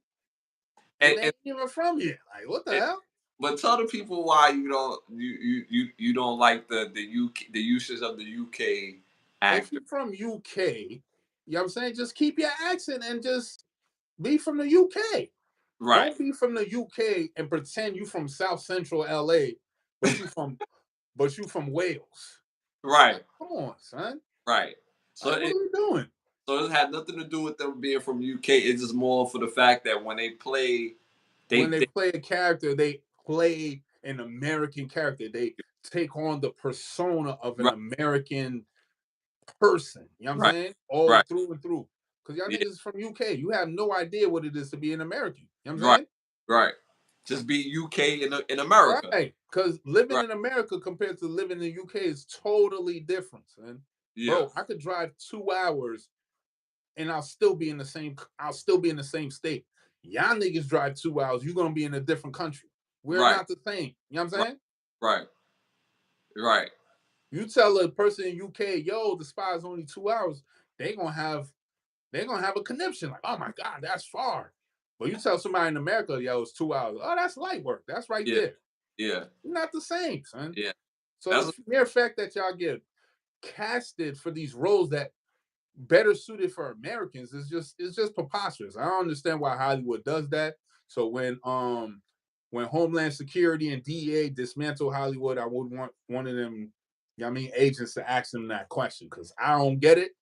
And and, they and, ain't even from here. Like what the and hell? but tell the people why you don't like the UK, the uses of the UK If actor. you're from UK, you know what I'm saying? Just keep your accent and just be from the UK. Right, Don't be from the UK and pretend you from South Central LA, but you from Wales. right, Like, come on, son. right. So Like, what are we doing? so it had nothing to do with them being from UK. It's just more for the fact that when they play, When they they play a character, they play an American character. They take on the persona of an right, American person. You know what I'm right, saying? All right, through and through. Because y'all yeah, niggas is from UK. You have no idea what it is to be an American. You know what I'm right, saying? right. Just be UK in America. Right. Because living Right. in America compared to living in the UK is totally different, man. Yeah. Bro, I could drive 2 hours and I'll still be in the same state. Y'all niggas drive 2 hours, you're gonna be in a different country. We're Right. not the same. You know what I'm Right. saying? Right. Right. You tell a person in UK, yo, the spy is only 2 hours, they gonna have a conniption, like, oh my god, that's far. But you tell somebody in America, yo, it's 2 hours. Oh, that's light work. That's right Yeah. there. Yeah. You're not the same, son. Yeah. So That's the mere fact that y'all get casted for these roles that better suited for Americans is just preposterous. I don't understand why Hollywood does that. So when Homeland Security and DEA dismantle Hollywood, I would want one of them, you know what I mean, agents to ask them that question because I don't get it.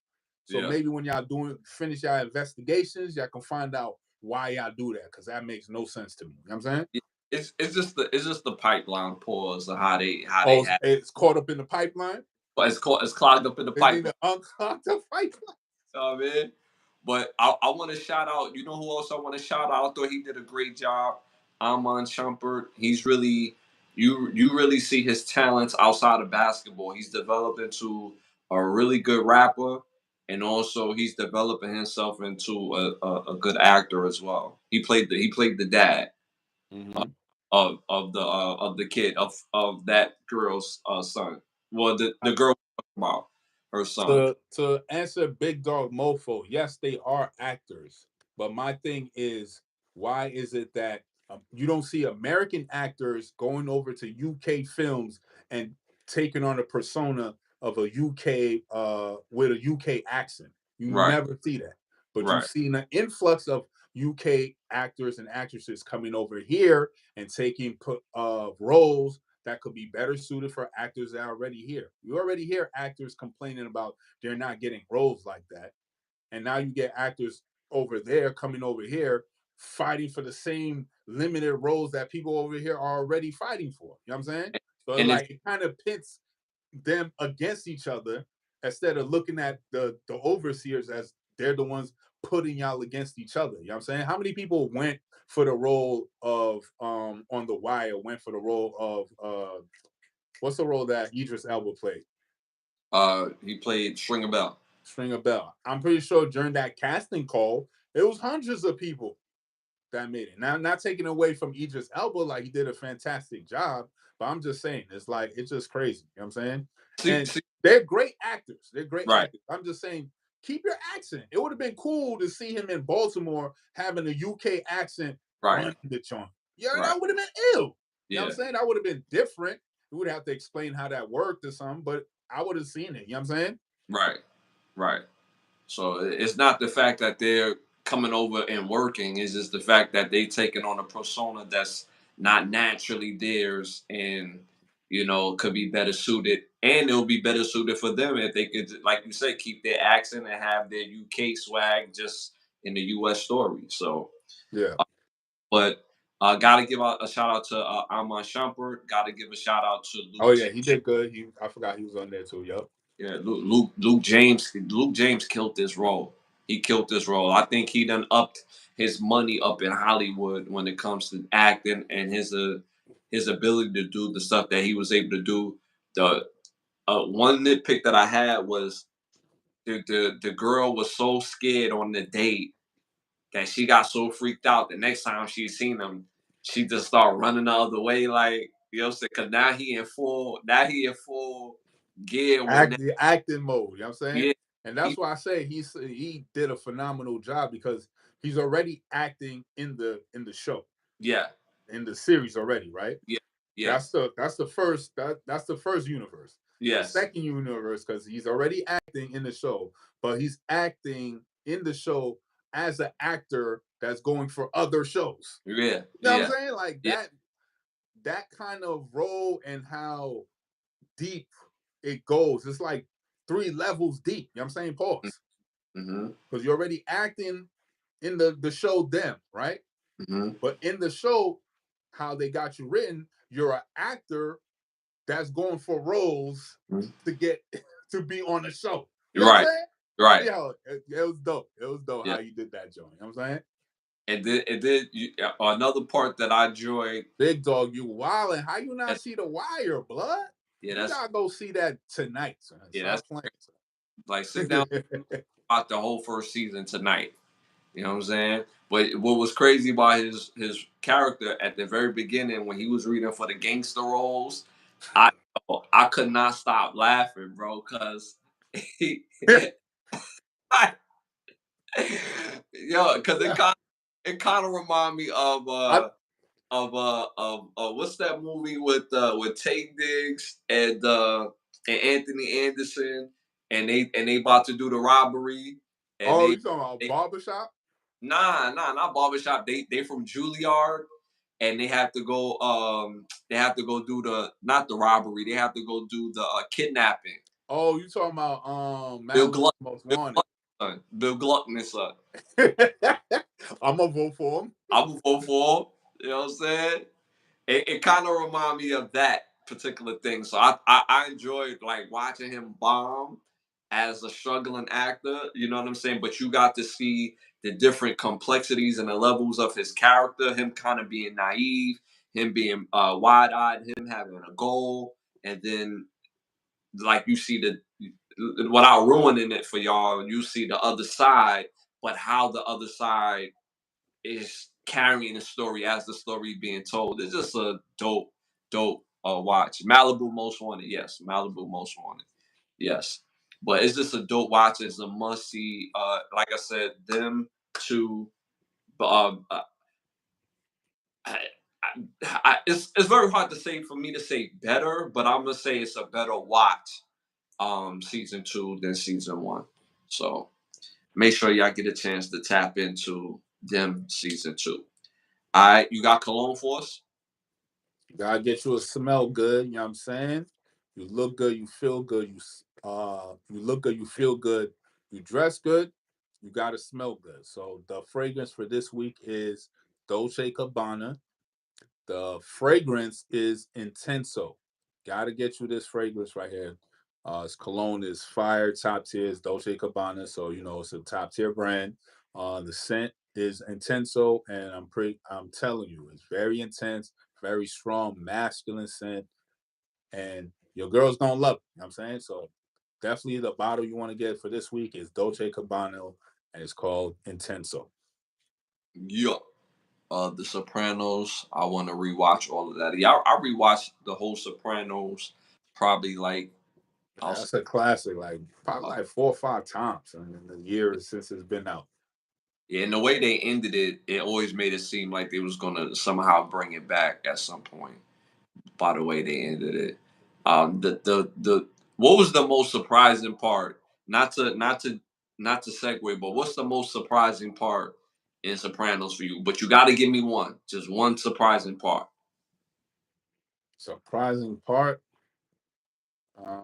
So yeah. maybe when y'all finish y'all investigations, y'all can find out why y'all do that because that makes no sense to me. You know what I'm saying? It's just the pipeline pause of how they Oh, have. it's caught up in the pipeline. But it's clogged up in the They need pipeline. to unclog the pipeline. You know what I mean? But I want to shout out. You know who else I want to shout out? I thought he did a great job. Amon Shumpert. He's really you really see his talents outside of basketball. He's developed into a really good rapper, and also he's developing himself into a good actor as well. He played the dad Mm-hmm. of the kid of that girl's son. Well, the girl about her son. To answer Big Dog Mofo, yes, they are actors, but my thing is, why is it that you don't see American actors going over to UK films and taking on a persona of a UK with a UK accent? You Right, never see that, but you right. see an influx of UK actors and actresses coming over here and taking roles that could be better suited for actors that are already here. You already hear actors complaining about they're not getting roles like that. And now you get actors over there coming over here fighting for the same limited roles that people over here are already fighting for. You know what I'm saying? So And it's like it kind of pits them against each other instead of looking at the overseers as they're the ones putting y'all against each other. You know what I'm saying? How many people went for the role of on the wire, went for the role of what's the role that Idris Elba played? he played Stringer Bell. Stringer Bell. I'm pretty sure during that casting call, it was hundreds of people that made it. Now, not taking away from Idris Elba, like he did a fantastic job, but I'm just saying, it's like it's just crazy. You know what I'm saying? And See, they're great actors. They're great right, actors. I'm just saying, keep your accent. It would have been cool to see him in Baltimore having a UK accent right, running the joint. Yeah, right. that would have been ill. You know what I'm Yeah, saying? That would have been different. We would have to explain how that worked or something, but I would have seen it. You know what I'm saying? right, right. So it's not the fact that they're coming over and working. It's just the fact that they taking on a persona that's not naturally theirs, and could be better suited, and it'll be better suited for them if they could, like you said, keep their accent and have their UK swag just in the US story. So, Yeah. but gotta give out a shout out to Amon Shumpert. Gotta give a shout out to Oh Luke. yeah, he did good. I forgot he was on there too. Yup. Yeah, Luke James killed this role. He killed this role. I think he done upped. his money up in Hollywood when it comes to acting and his ability to do the stuff that he was able to do. The one nitpick that I had was the girl was so scared on the date that she got so freaked out the next time she seen him, she just started running the other way, like, you know what I'm saying? Cause now he in full gear when Acting mode, you know what I'm saying? yeah, And that's he, why I say he did a phenomenal job because he's already acting in the show, yeah, in the series already, right? yeah, That's yes, the first that's the first universe. The yes, second universe, because he's already acting in the show, but he's acting in the show as an actor that's going for other shows. yeah, You know what I'm yeah, saying? Like yeah, that kind of role and how deep it goes. It's like 3 levels deep. You know what I'm saying? Pause. mm-hmm, Because you're already acting in the show them, right? mm-hmm, But in the show, how they got you written, you're an actor that's going for roles mm-hmm. to get to be on the show. You know what I'm Right, saying? right, Yo, it was dope. It was dope yeah. how you did that, Joey. You know what I'm saying? And then another part that I enjoyed. Big dog, you wildin'. How you not That, see The Wire, blood? yeah, You gotta go see that tonight, son. that's Stop playing. like sit down about the whole first season tonight. You know what I'm saying? But what was crazy about his character at the very beginning when he was reading for the gangster roles, I I could not stop laughing, bro, because he, yo, because it kind of remind me I, of what's that movie with Tate Diggs and Anthony Anderson and they about to do the robbery and oh, you talking about they barbershop? nah, not barbershop. They from Juilliard and they have to go do the not the robbery. They have to go do the kidnapping. Oh, you talking about Bill Malibu's Gluck, Most Bill Wanted? Gluck son. Bill Gluck's son. I'm gonna vote for him. I would vote for him. You know what I'm saying? It kind of remind me of that particular thing. So I enjoyed like watching him bomb as a struggling actor. You know what I'm saying? But you got to see the different complexities and the levels of his character. Him kind of being naive, him being wide-eyed, him having a goal, and then like you see the without ruining it for y'all, you see the other side, but how the other side is carrying the story as the story being told. It's just a dope watch. Malibu Most Wanted, yes. Malibu Most Wanted, yes. But it's just a dope watch. It's a must see. Like I said, them two. I, it's very hard to say for me to say better, but I'm gonna say it's a better watch. Season two than season one. So make sure y'all get a chance to tap into them season two. All right, you got cologne for us? You gotta get you a smell good. You know what I'm saying? You look good. You feel good. You look good. You feel good. You dress good. You gotta smell good. So the fragrance for this week is Dolce Gabbana. The fragrance is Intenso. Gotta get you this fragrance right here. It's cologne is fire, top tier is Dolce Gabbana, so you know it's a top tier brand. The scent is Intenso, and I'm telling you, it's very intense, very strong, masculine scent, and your girl's gonna love it. You know what I'm saying? So definitely the bottle you want to get for this week is Dolce Gabbana, and it's called Intenso. Yeah. The Sopranos. I want to rewatch all of that. Yeah, I rewatched the whole Sopranos probably like I'll Yeah, say, that's a classic, like probably uh, like 4 or 5 times in the years since it's been out. yeah, and the way they ended it, it always made it seem like they was gonna somehow bring it back at some point. By the way they ended it, the what was the most surprising part? Not to segue, but what's the most surprising part in Sopranos for you? But you got to give me one, just one surprising part. Surprising part. Uh,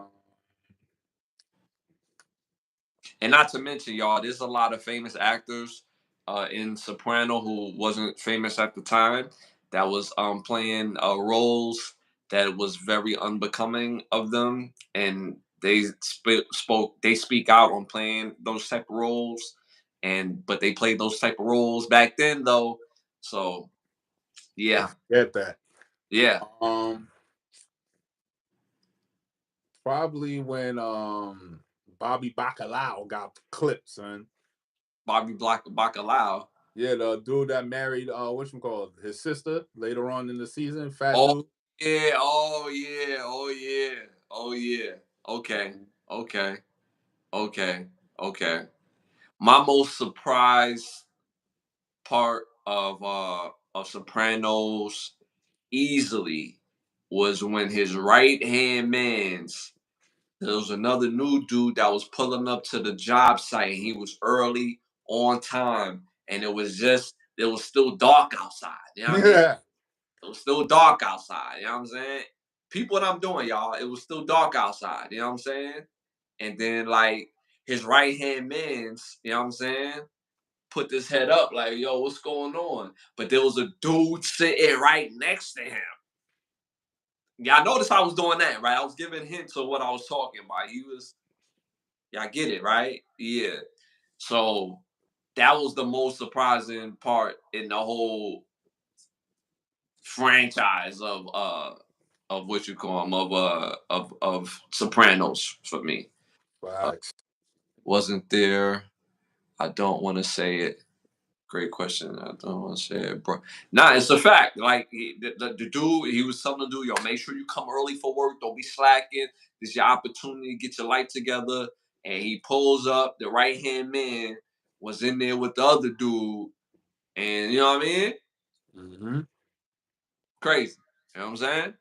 And not to mention, y'all, there's a lot of famous actors in Soprano who wasn't famous at the time that was playing roles that was very unbecoming of them, and they speak out on playing those type of roles. but they played those type of roles back then though. So I yeah, get that. yeah. Probably when Bobby Bacalao got clipped, son. Bobby Bacalao. Yeah, the dude that married whatchamacallit, his sister later on in the season, fat Oh dude. yeah, oh yeah, oh yeah, oh yeah. Okay, okay, okay, okay. My most surprised part of Sopranos easily was when his right hand man's there was another new dude that was pulling up to the job site. He was early, on time, and it was still dark outside. You know what I mean? Yeah. It was still dark outside. You know what I'm saying? Peep what I'm doing, y'all. It was still dark outside. You know what I'm saying? And then like his right hand man's, you know what I'm saying? Put this head up like, yo, what's going on? But there was a dude sitting right next to him. Y'all notice I was doing that, right? I was giving hints of what I was talking about. Y'all get it, right? Yeah. So that was the most surprising part in the whole franchise of what you call them of Sopranos for me. Uh, Facts. wasn't there? I don't want to say it. Great question. I don't want to say it, bro. Nah, it's a fact. Like the dude, he was telling the dude, "Yo, make sure you come early for work. Don't be slacking. This is your opportunity to get your life together." And he pulls up. The right hand man was in there with the other dude, and you know what I mean? Mm-hmm. Crazy. You know what I'm saying?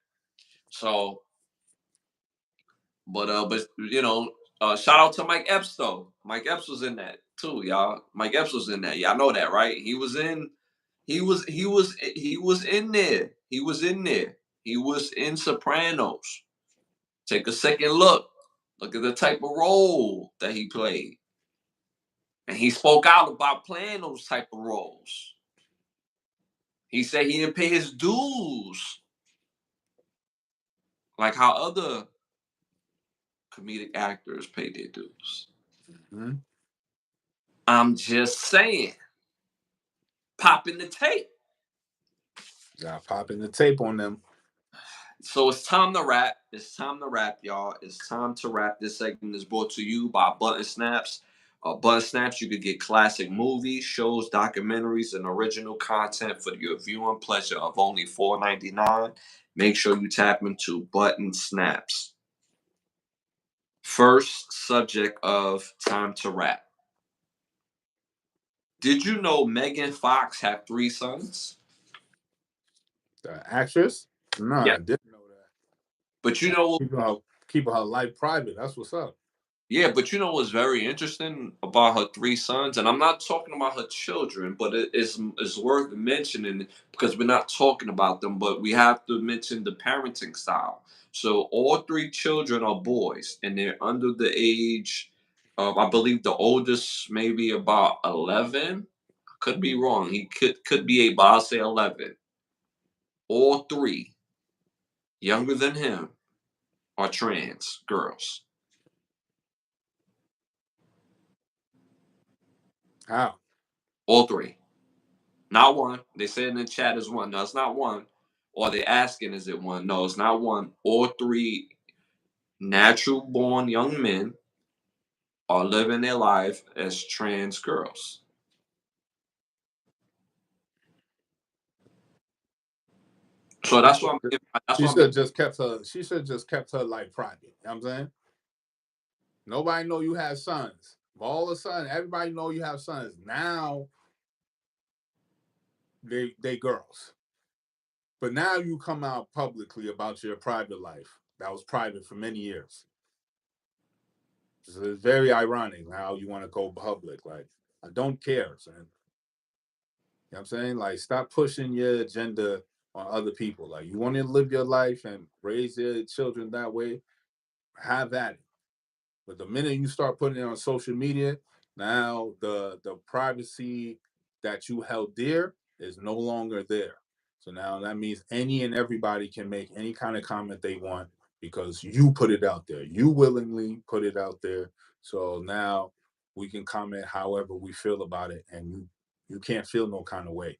So, but shout out to Mike Epps though. Mike Epps was in that too, y'all. Mike Epps was in that. Y'all know that, right? He was in. He was in there. He was in there. He was in Sopranos. Take a second look. Look at the type of role that he played. And he spoke out about playing those type of roles. He said he didn't pay his dues like how other comedic actors pay their dues. Mm-hmm. I'm just saying, popping the tape. Got popping the tape on them. So it's time to wrap. It's time to wrap, y'all. It's time to wrap. This segment is brought to you by Button Snaps. Button Snaps, you could get classic movies, shows, documentaries, and original content for your viewing pleasure of only $4.99. Make sure you tap into Button Snaps. First subject of time to wrap. Did you know Megan Fox had 3 sons? The actress? No, Yeah. I didn't know But you that. know Keeping her life private. That's what's up. Yeah, but you know what's very interesting about her 3 sons, and I'm not talking about her children, but it's worth mentioning because we're not talking about them, but we have to mention the parenting style. So all 3 children are boys, and they're under the age of, I believe, the oldest maybe about 11. I could be wrong. He could be 8, but I'll say 11. All 3 younger than him are trans girls. How? All 3. Not one. They said in the chat is one. No, it's not one. Or they're asking, is it one? No, it's not one. All 3 natural born young men are living their life as trans girls. So She that's should what I'm. That's she what I'm. should just kept her. She should just kept her life private. You know what I'm saying? Nobody know you have sons. All of a sudden, everybody know you have sons. Now they girls. But now you come out publicly about your private life. That was private for many years. So it's very ironic how you want to go public. Like, I don't care, son. You know what I'm saying? Like, stop pushing your agenda on other people. Like, you want to live your life and raise your children that way, have at it. But the minute you start putting it on social media, now the privacy that you held dear is no longer there. So now that means any and everybody can make any kind of comment they want because you put it out there. You willingly put it out there. So now we can comment however we feel about it, and you can't feel no kind of way.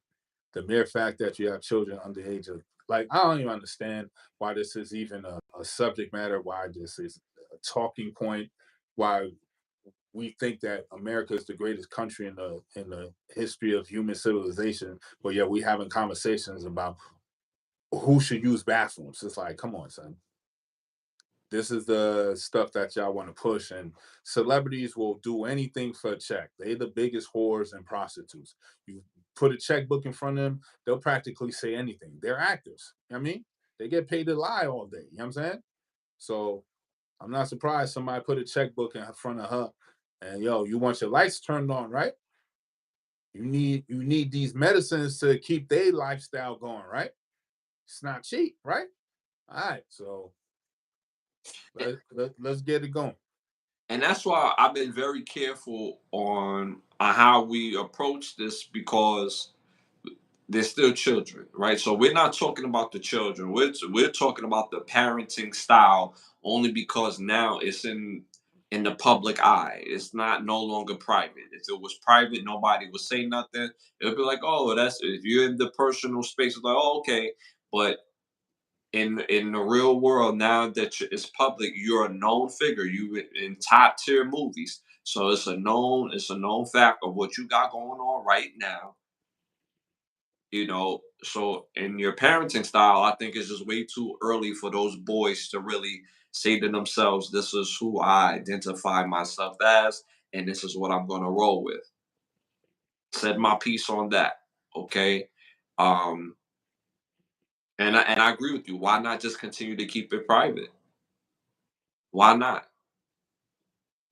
The mere fact that you have children under the age of, like, I don't even understand why this is even a subject matter, why this is a talking point, why we think that America is the greatest country in the history of human civilization, but yet we having conversations about who should use bathrooms. It's like, come on, son. This is the stuff that y'all want to push, and celebrities will do anything for a check. They the biggest whores and prostitutes. You put a checkbook in front of them, they'll practically say anything. They're actors. You know what I mean? They get paid to lie all day. You know what I'm saying? So I'm not surprised somebody put a checkbook in front of her, and yo, you want your lights turned on, right? You need these medicines to keep their lifestyle going, right? It's not cheap, right? All right, so let's get it going. And that's why I've been very careful on how we approach this, because they're still children, right? So we're not talking about the children. We're talking about the parenting style, only because now it's in the public eye. It's not no longer private. If it was private, nobody would say nothing. It would be like, oh, that's, if you're in the personal space, it's like, oh, okay. But in the real world, now that it's public, you're a known figure. You in top tier movies, so it's a known fact of what you got going on right now. So in your parenting style, I think it's just way too early for those boys to really say to themselves, this is who I identify myself as, and this is what I'm going to roll with. Said my piece on that. Okay. um and I agree with you. Why not just continue to keep it private? Why not?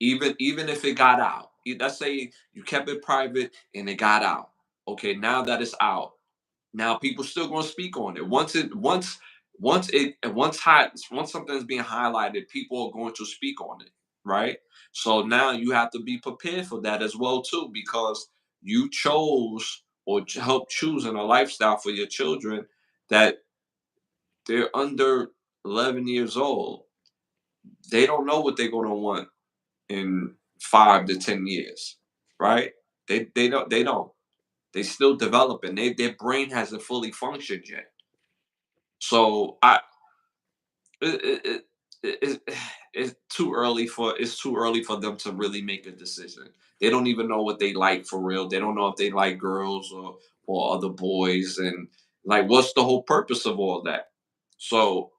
Even if it got out, let's say you kept it private and it got out. Okay, now that it's out, now people still going to speak on it. Once something's being highlighted, people are going to speak on it, right? So now you have to be prepared for that as well too, because you chose or helped choosing a lifestyle for your children that they're under 11 years old. They don't know what they're going to want in 5 to 10 years, right? They don't. They still developing. Their brain hasn't fully functioned yet. So it, it, it, it's too early for them to really make a decision. They don't even know what they like for real. They don't know if they like girls or other boys, and like, what's the whole purpose of all that? So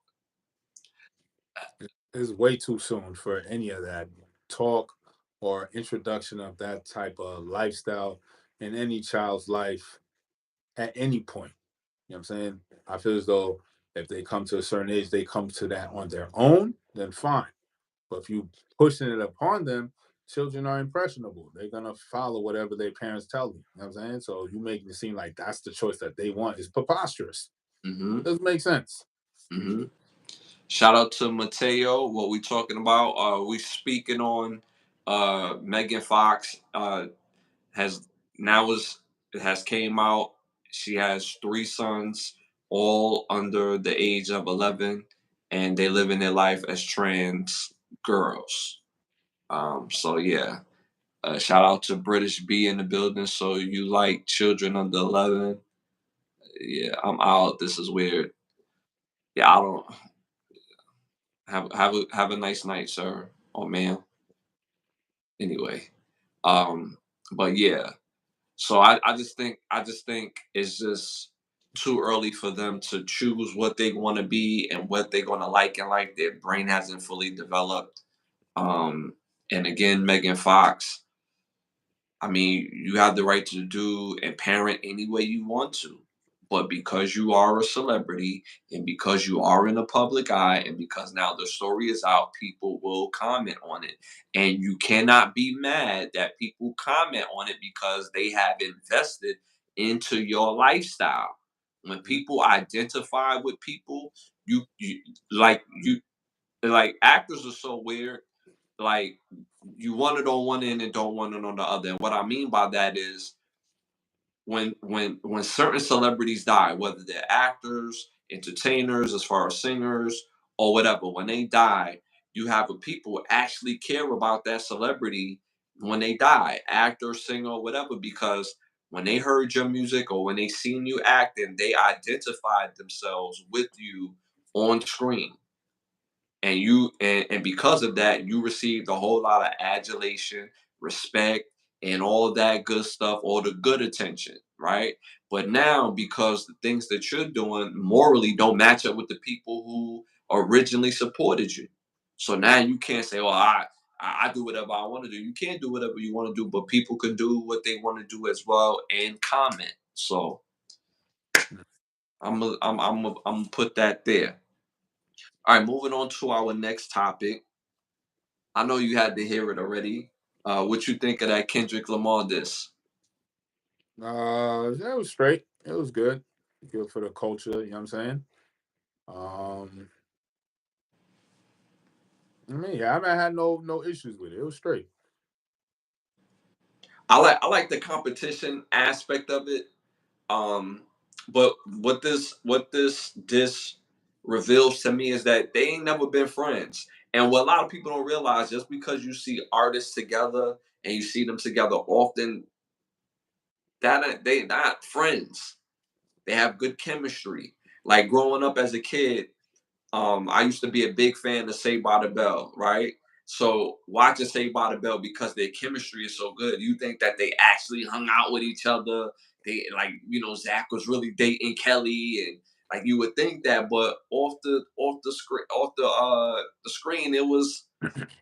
It's way too soon for any of that talk or introduction of that type of lifestyle in any child's life at any point. You know what I'm saying? I feel as though if they come to a certain age, they come to that on their own, then fine. But if you pushing it upon them, children are impressionable. They're gonna follow whatever their parents tell them. You know what I'm saying? So you making it seem like that's the choice that they want is preposterous. hmm Doesn't make sense. hmm shout out to Mateo. What we talking about? We speaking on Megan Fox. Has now is it has came out. She has three sons, all under the age of 11, and they living their life as trans girls. So yeah, shout out to British B in the building. So you like children under 11? Yeah, I'm out. This is weird. Yeah, I don't have a nice night, sir. Oh man. Anyway, um, but yeah. So I just think it's just too early for them to choose what they want to be and what they're gonna like and like. Their brain hasn't fully developed. Um, and again, Megan Fox, I mean, you have the right to do and parent any way you want to. But because you are a celebrity and because you are in the public eye and because now the story is out, people will comment on it. And you cannot be mad that people comment on it because they have invested into your lifestyle. When Mhm. people identify with people, you like actors are so weird. Like, you want it on one end and don't want it on the other. And what I mean by that is when certain celebrities die, whether they're actors, entertainers, as far as singers or whatever, when they die, you have a people actually care about that celebrity when they die, actor, singer, or whatever, because when they heard your music or when they seen you acting, they identified themselves with you on screen. And because of that, you received a whole lot of adulation, respect, and all that good stuff, all the good attention, right? But now, because the things that you're doing morally don't match up with the people who originally supported you, so now you can't say, "Oh, I do whatever I want to do." You can't do whatever you want to do, but people can do what they want to do as well and comment. So I'm gonna put that there. All right, moving on to our next topic. I know you had to hear it already. What you think of that Kendrick Lamar diss? That was straight. It was good. Good for the culture, you know what I'm saying? Um, I mean, yeah, I haven't had no issues with it. It was straight. I like the competition aspect of it. Um, but what this diss reveals to me is that they ain't never been friends. And what a lot of people don't realize, just because you see artists together and you see them together often, they not friends. They have good chemistry. Like growing up as a kid, I used to be a big fan of Saved by the Bell, right? So watching Saved by the Bell, because their chemistry is so good, you think that they actually hung out with each other. They, like, Zach was really dating Kelly, and like you would think that, but off the screen, it was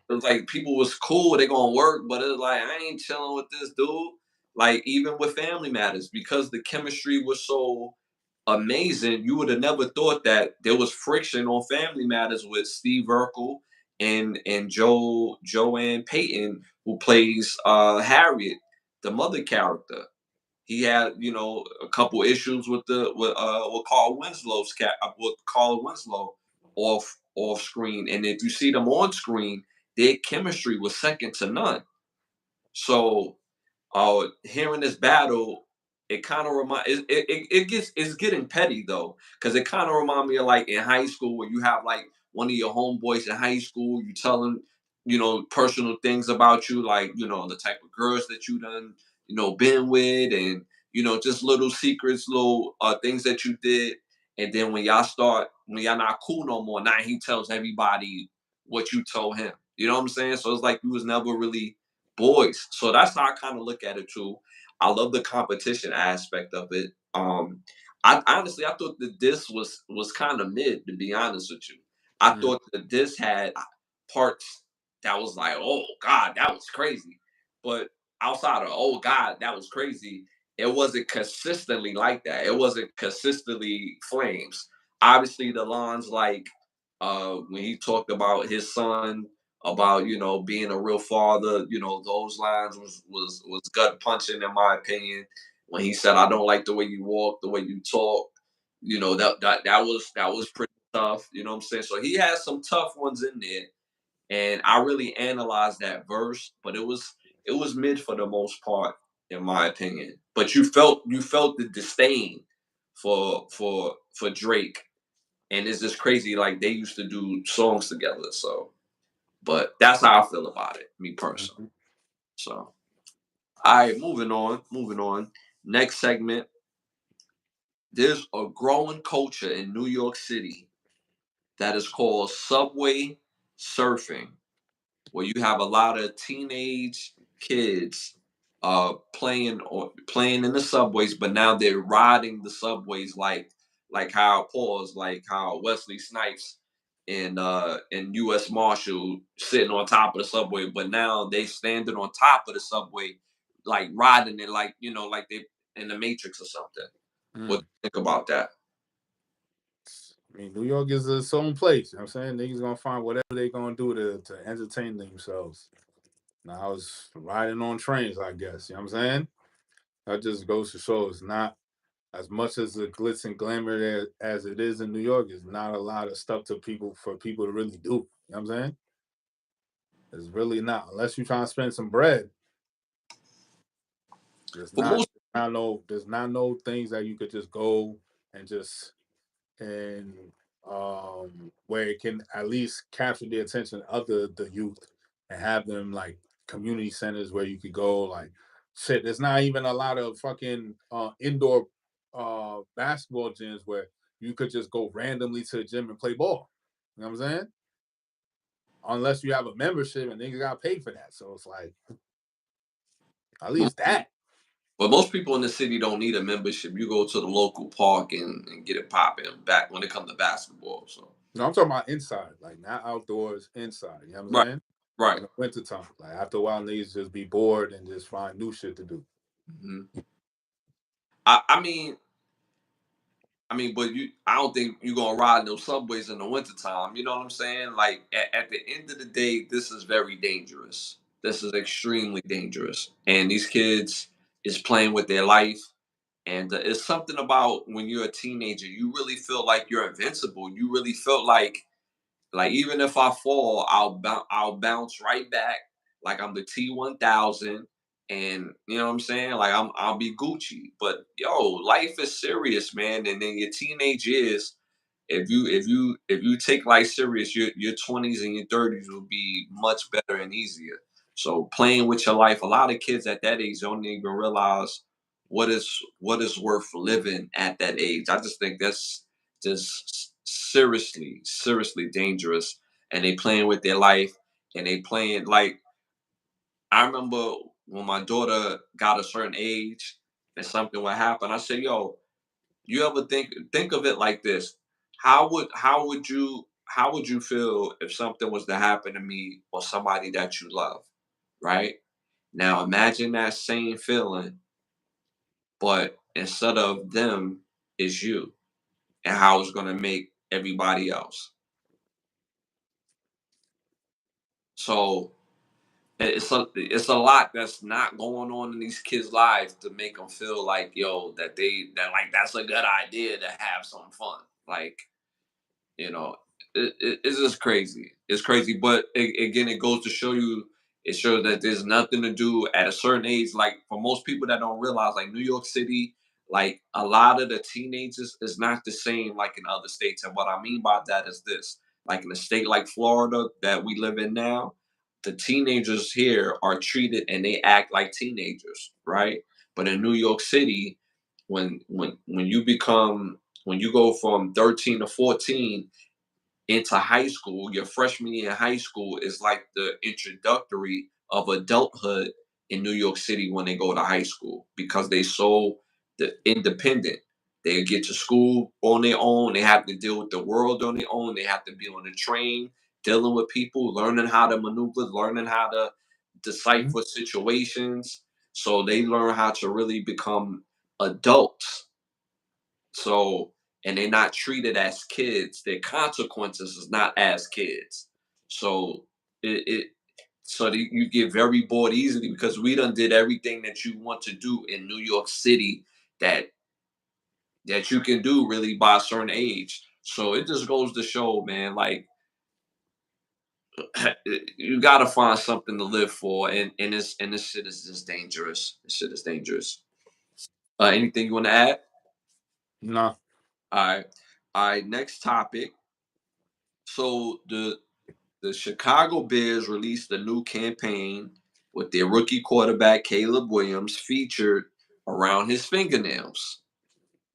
like people was cool, they gonna work, but it was like, I ain't chilling with this dude. Like, even with Family Matters, because the chemistry was so amazing, you would have never thought that there was friction on Family Matters with Steve Urkel and Joanne Payton, who plays Harriet, the mother character. He had, a couple issues with Carl Winslow off screen, and if you see them on screen, their chemistry was second to none. So, hearing this battle, it kind of it's getting petty though, because it kind of remind me of like in high school, where you have like one of your homeboys in high school, you tell them, personal things about you, like, the type of girls that you done, been with, and just little secrets, little things that you did. And then when y'all not cool no more, now he tells everybody what you told him. You know what I'm saying? So it's like you was never really boys. So that's how I kind of look at it too. I love the competition aspect of it. I honestly, I thought the disc was kind of mid, to be honest with you. I Mm, thought the disc had parts that was like, oh God, that was crazy. But outside of, oh God, that was crazy, it wasn't consistently like that. It wasn't consistently flames. Obviously, the lines like when he talked about his son, about being a real father, those lines was gut punching, in my opinion. When he said, I don't like the way you walk, the way you talk, that was pretty tough. You know what I'm saying? So he has some tough ones in there, and I really analyzed that verse, but it was mid for the most part, in my opinion. But you felt the disdain for Drake, and it's just crazy. Like, they used to do songs together, so. But that's how I feel about it, me personally. mhm, So, all right, moving on, moving on. Next segment. There's a growing culture in New York City that is called subway surfing, where you have a lot of teenage kids playing in the subways, but now they're riding the subways, like how Wesley Snipes in U.S. Marshall sitting on top of the subway, but now they standing on top of the subway, like riding it, like they in the Matrix or something. What do mm. you think about that? I mean, New York is its own place. You know what I'm saying? Niggas gonna find whatever they gonna do to entertain themselves. Now I was riding on trains, I guess. You know what I'm saying? That just goes to show it's not as much as the glitz and glamour there as it is in New York. It's not a lot of stuff for people to really do. You know what I'm saying? It's really not. Unless you're trying to spend some bread, there's For not most, there's not no things that you could just go and just and where it can at least capture the attention of the youth and have them like community centers where you could go. Like, shit, there's not even a lot of fucking indoor basketball gyms where you could just go randomly to the gym and play ball. You know what I'm saying? Unless you have a membership and niggas got paid for that. So it's like, at least that. But most people in the city don't need a membership. You go to the local park and get it popping back when it comes to basketball. So No, I'm talking about inside, like not outdoors, inside. You know what I'm right, saying? right. In the wintertime. Like after a while, niggas just be bored and just find new shit to do. Hmm. I mean, but I don't think you're gonna ride those subways in the wintertime. You know what I'm saying? Like at the end of the day, this is very dangerous. This is extremely dangerous, and these kids is playing with their life. And it's something about when you're a teenager, you really feel like you're invincible. You really feel like even if I fall, I'll bounce right back like I'm the T1000, and you know what I'm saying? Like I'll be Gucci. But yo, life is serious, man. And then your teenage years, if you take life serious, your 20s and your 30s will be much better and easier. So playing with your life, a lot of kids at that age don't even realize what is worth living at that age. I just think that's just seriously dangerous. And they playing with their life, and they playing like I remember when my daughter got a certain age and something would happen. I said, "Yo, you ever think of it like this? How would you feel if something was to happen to me or somebody that you love, right? Now imagine that same feeling, but instead of them, it's you, and how it's gonna make everybody else. So it's a lot that's not going on in these kids' lives to make them feel like that like that's a good idea to have some fun. Like you know, it's just crazy. It's crazy, but again, it goes to show you. It shows that there's nothing to do at a certain age. Like for most people that don't realize, like New York City, like a lot of the teenagers is not the same like in other states. And what I mean by that is this: like in a state like Florida that we live in now, the teenagers here are treated and they act like teenagers, right? But in New York City, when you go from 13 to 14 into high school, your freshman year in high school is like the introductory of adulthood in New York City when they go to high school because they so independent. They get to school on their own. They have to deal with the world on their own. They have to be on the train, dealing with people, learning how to maneuver, learning how to Mhm. decipher situations. So they learn how to really become adults. So, and they're not treated as kids. Their consequences is not as kids. So it so you get very bored easily because we done did everything that you want to do in New York City that you can do really by a certain age. So it just goes to show, man, like you gotta find something to live for, and this shit is just dangerous. This shit is dangerous. Anything you want to add? No. All right, all right. Next topic. So the Chicago Bears released a new campaign with their rookie quarterback Caleb Williams featured around his fingernails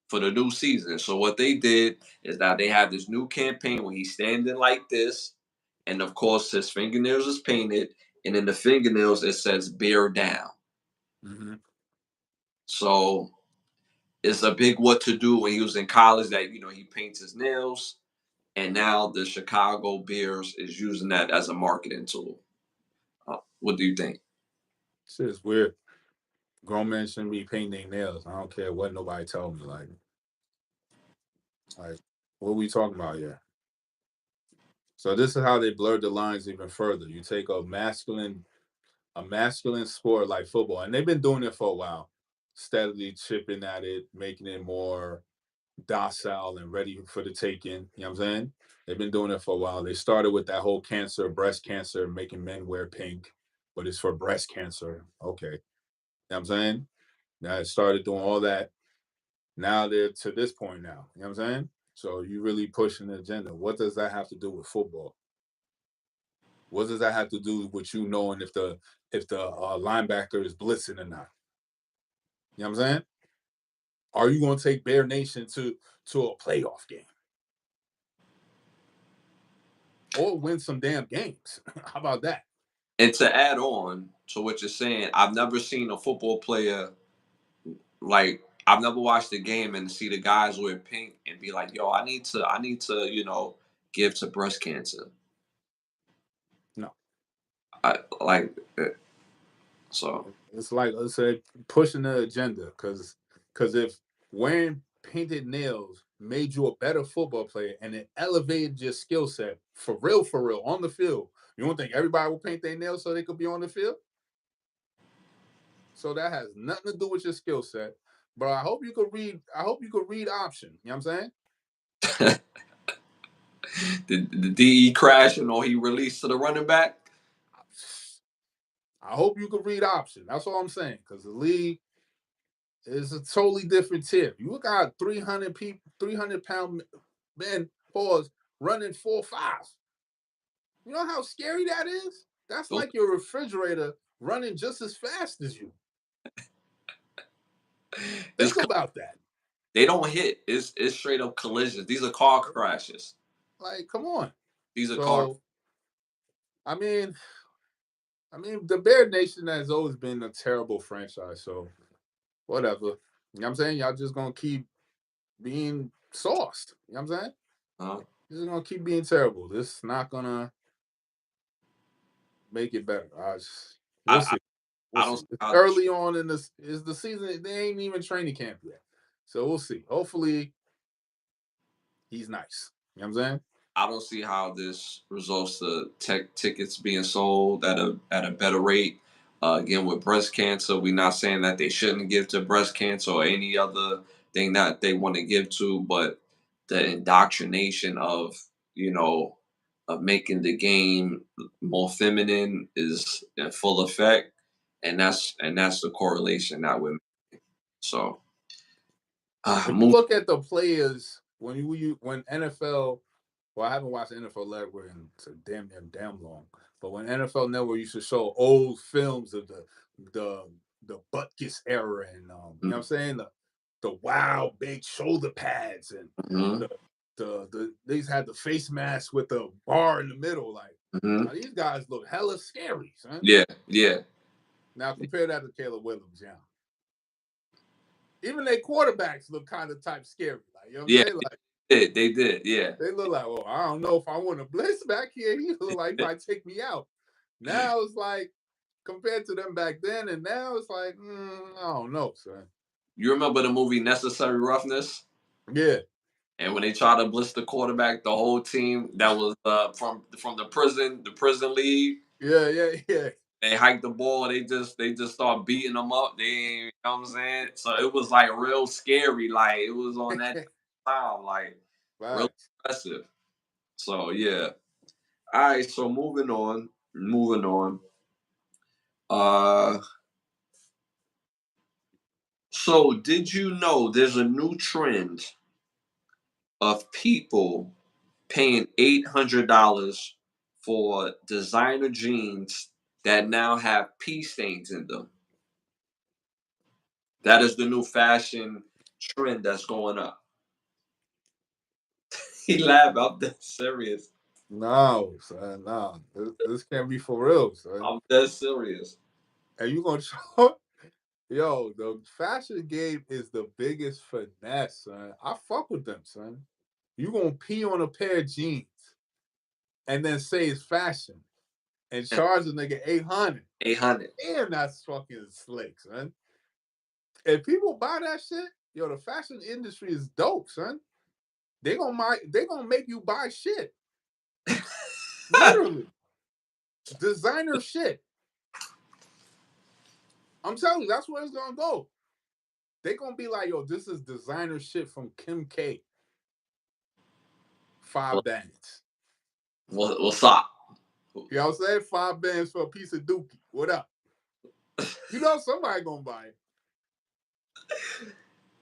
for the new season. So what they did is that they have this new campaign where he's standing like this, and of course his fingernails is painted, and in the fingernails it says "bear down." Hmm. So it's a big what to do when he was in college that he paints his nails, and now the Chicago Bears is using that as a marketing tool. What do you think? Shit is weird. Grown men shouldn't be painting their nails. I don't care what nobody told me. Like, what are we talking about here? So this is how they blurred the lines even further. You take a masculine sport like football, and they've been doing it for a while, steadily chipping at it, making it more docile and ready for the taking. You know what I'm saying? They've been doing it for a while. They started with that whole cancer, breast cancer, making men wear pink, but it's for breast cancer. Okay. You know what I'm saying? Now it started doing all that. Now they're to this point now. You know what I'm saying? So you really pushing the agenda. What does that have to do with football? What does that have to do with you knowing if the linebacker is blitzing or not? You know what I'm saying? Are you going to take Bear Nation to a playoff game or win some damn games? How about that? And to add on to what you're saying, I've never seen a football player like I've never watched a game and see the guys wear pink and be like, "Yo, I need to, give to breast cancer." No. I like so. It's like, let's say, pushing the agenda, because if wearing painted nails made you a better football player and it elevated your skill set for real on the field, you don't think everybody will paint their nails so they could be on the field? So that has nothing to do with your skill set. But I hope you could read. I hope you could read option. You know what I'm saying? The DE crashing or he released to the running back. I hope you could read option. That's all I'm saying. Because the league is a totally different tier. You got 300 people, 300-pound men, pause, running 4.5. You know how scary that is? That's Those, like your refrigerator running just as fast as you. it's, Think about that. they don't hit. It's straight up collisions. These are car crashes. Like, come on. These are car. So, I mean, the Bear Nation has always been a terrible franchise. So, whatever. You know what I'm saying? Y'all just gonna keep being sauced. You know what I'm saying? Uh, This is gonna keep being terrible. This is not gonna make it better. I, We'll I see. We'll I don't see. see It's how early on in this is the season. They ain't even training camp yet. So we'll see. Hopefully he's nice. You know what I'm saying? I don't see how this results to tech tickets being sold at a better rate. Again, with breast cancer, we're not saying that they shouldn't give to breast cancer or any other thing that they want to give to, but the indoctrination of you know of making the game more feminine is in full effect, and that's the correlation that we're making. So, When you move. look at the players, when NFL, well, I haven't watched NFL Network in so damn long, but when NFL Network used to show old films of the the Butkus era and you know what I'm saying, the wild big shoulder pads and Mhm, the these had the face mask with the bar in the middle. Like, mhm. now these guys look hella scary, son. Yeah, yeah, Now compare that to Caleb Williams, yeah. Even their quarterbacks look kind of type scary. Like, you know what I'm yeah. saying? Like, They did, yeah. they look like, well, I don't know if I want to blitz back here. He look like he might take me out. Now it's like, compared to them back then, and now it's like, I don't know, son. You remember the movie Necessary Roughness? Yeah, And when they tried to blitz the quarterback, the whole team that was from the prison league, yeah. they hiked the ball. They just start beating them up. You know what I'm saying? So it was like real scary. Like it was on that time, like real Facts. impressive. So yeah. All right. So moving on. Moving on. Uh. So did you know there's a new trend of people paying $800 for designer jeans that now have pee stains in them? That is the new fashion trend that's going up. He laughed. I'm dead serious. No, son, no. This can't be for real, son. I'm dead serious. And you gonna show? Yo, the fashion game is the biggest finesse, son. I fuck with them, son. You gonna pee on a pair of jeans and then say it's fashion and charge a nigga 800. 800. Damn, that's fucking slick, son. If people buy that shit, yo, the fashion industry is dope, son. They gonna make you buy shit. Literally. Designer shit. I'm telling you, that's where it's gonna go. They gonna be like, yo, this is designer shit from Kim K. Well, 5 bands. what's up? You know what I'm saying? 5 bands for a piece of dookie. What up? You know somebody gonna buy it.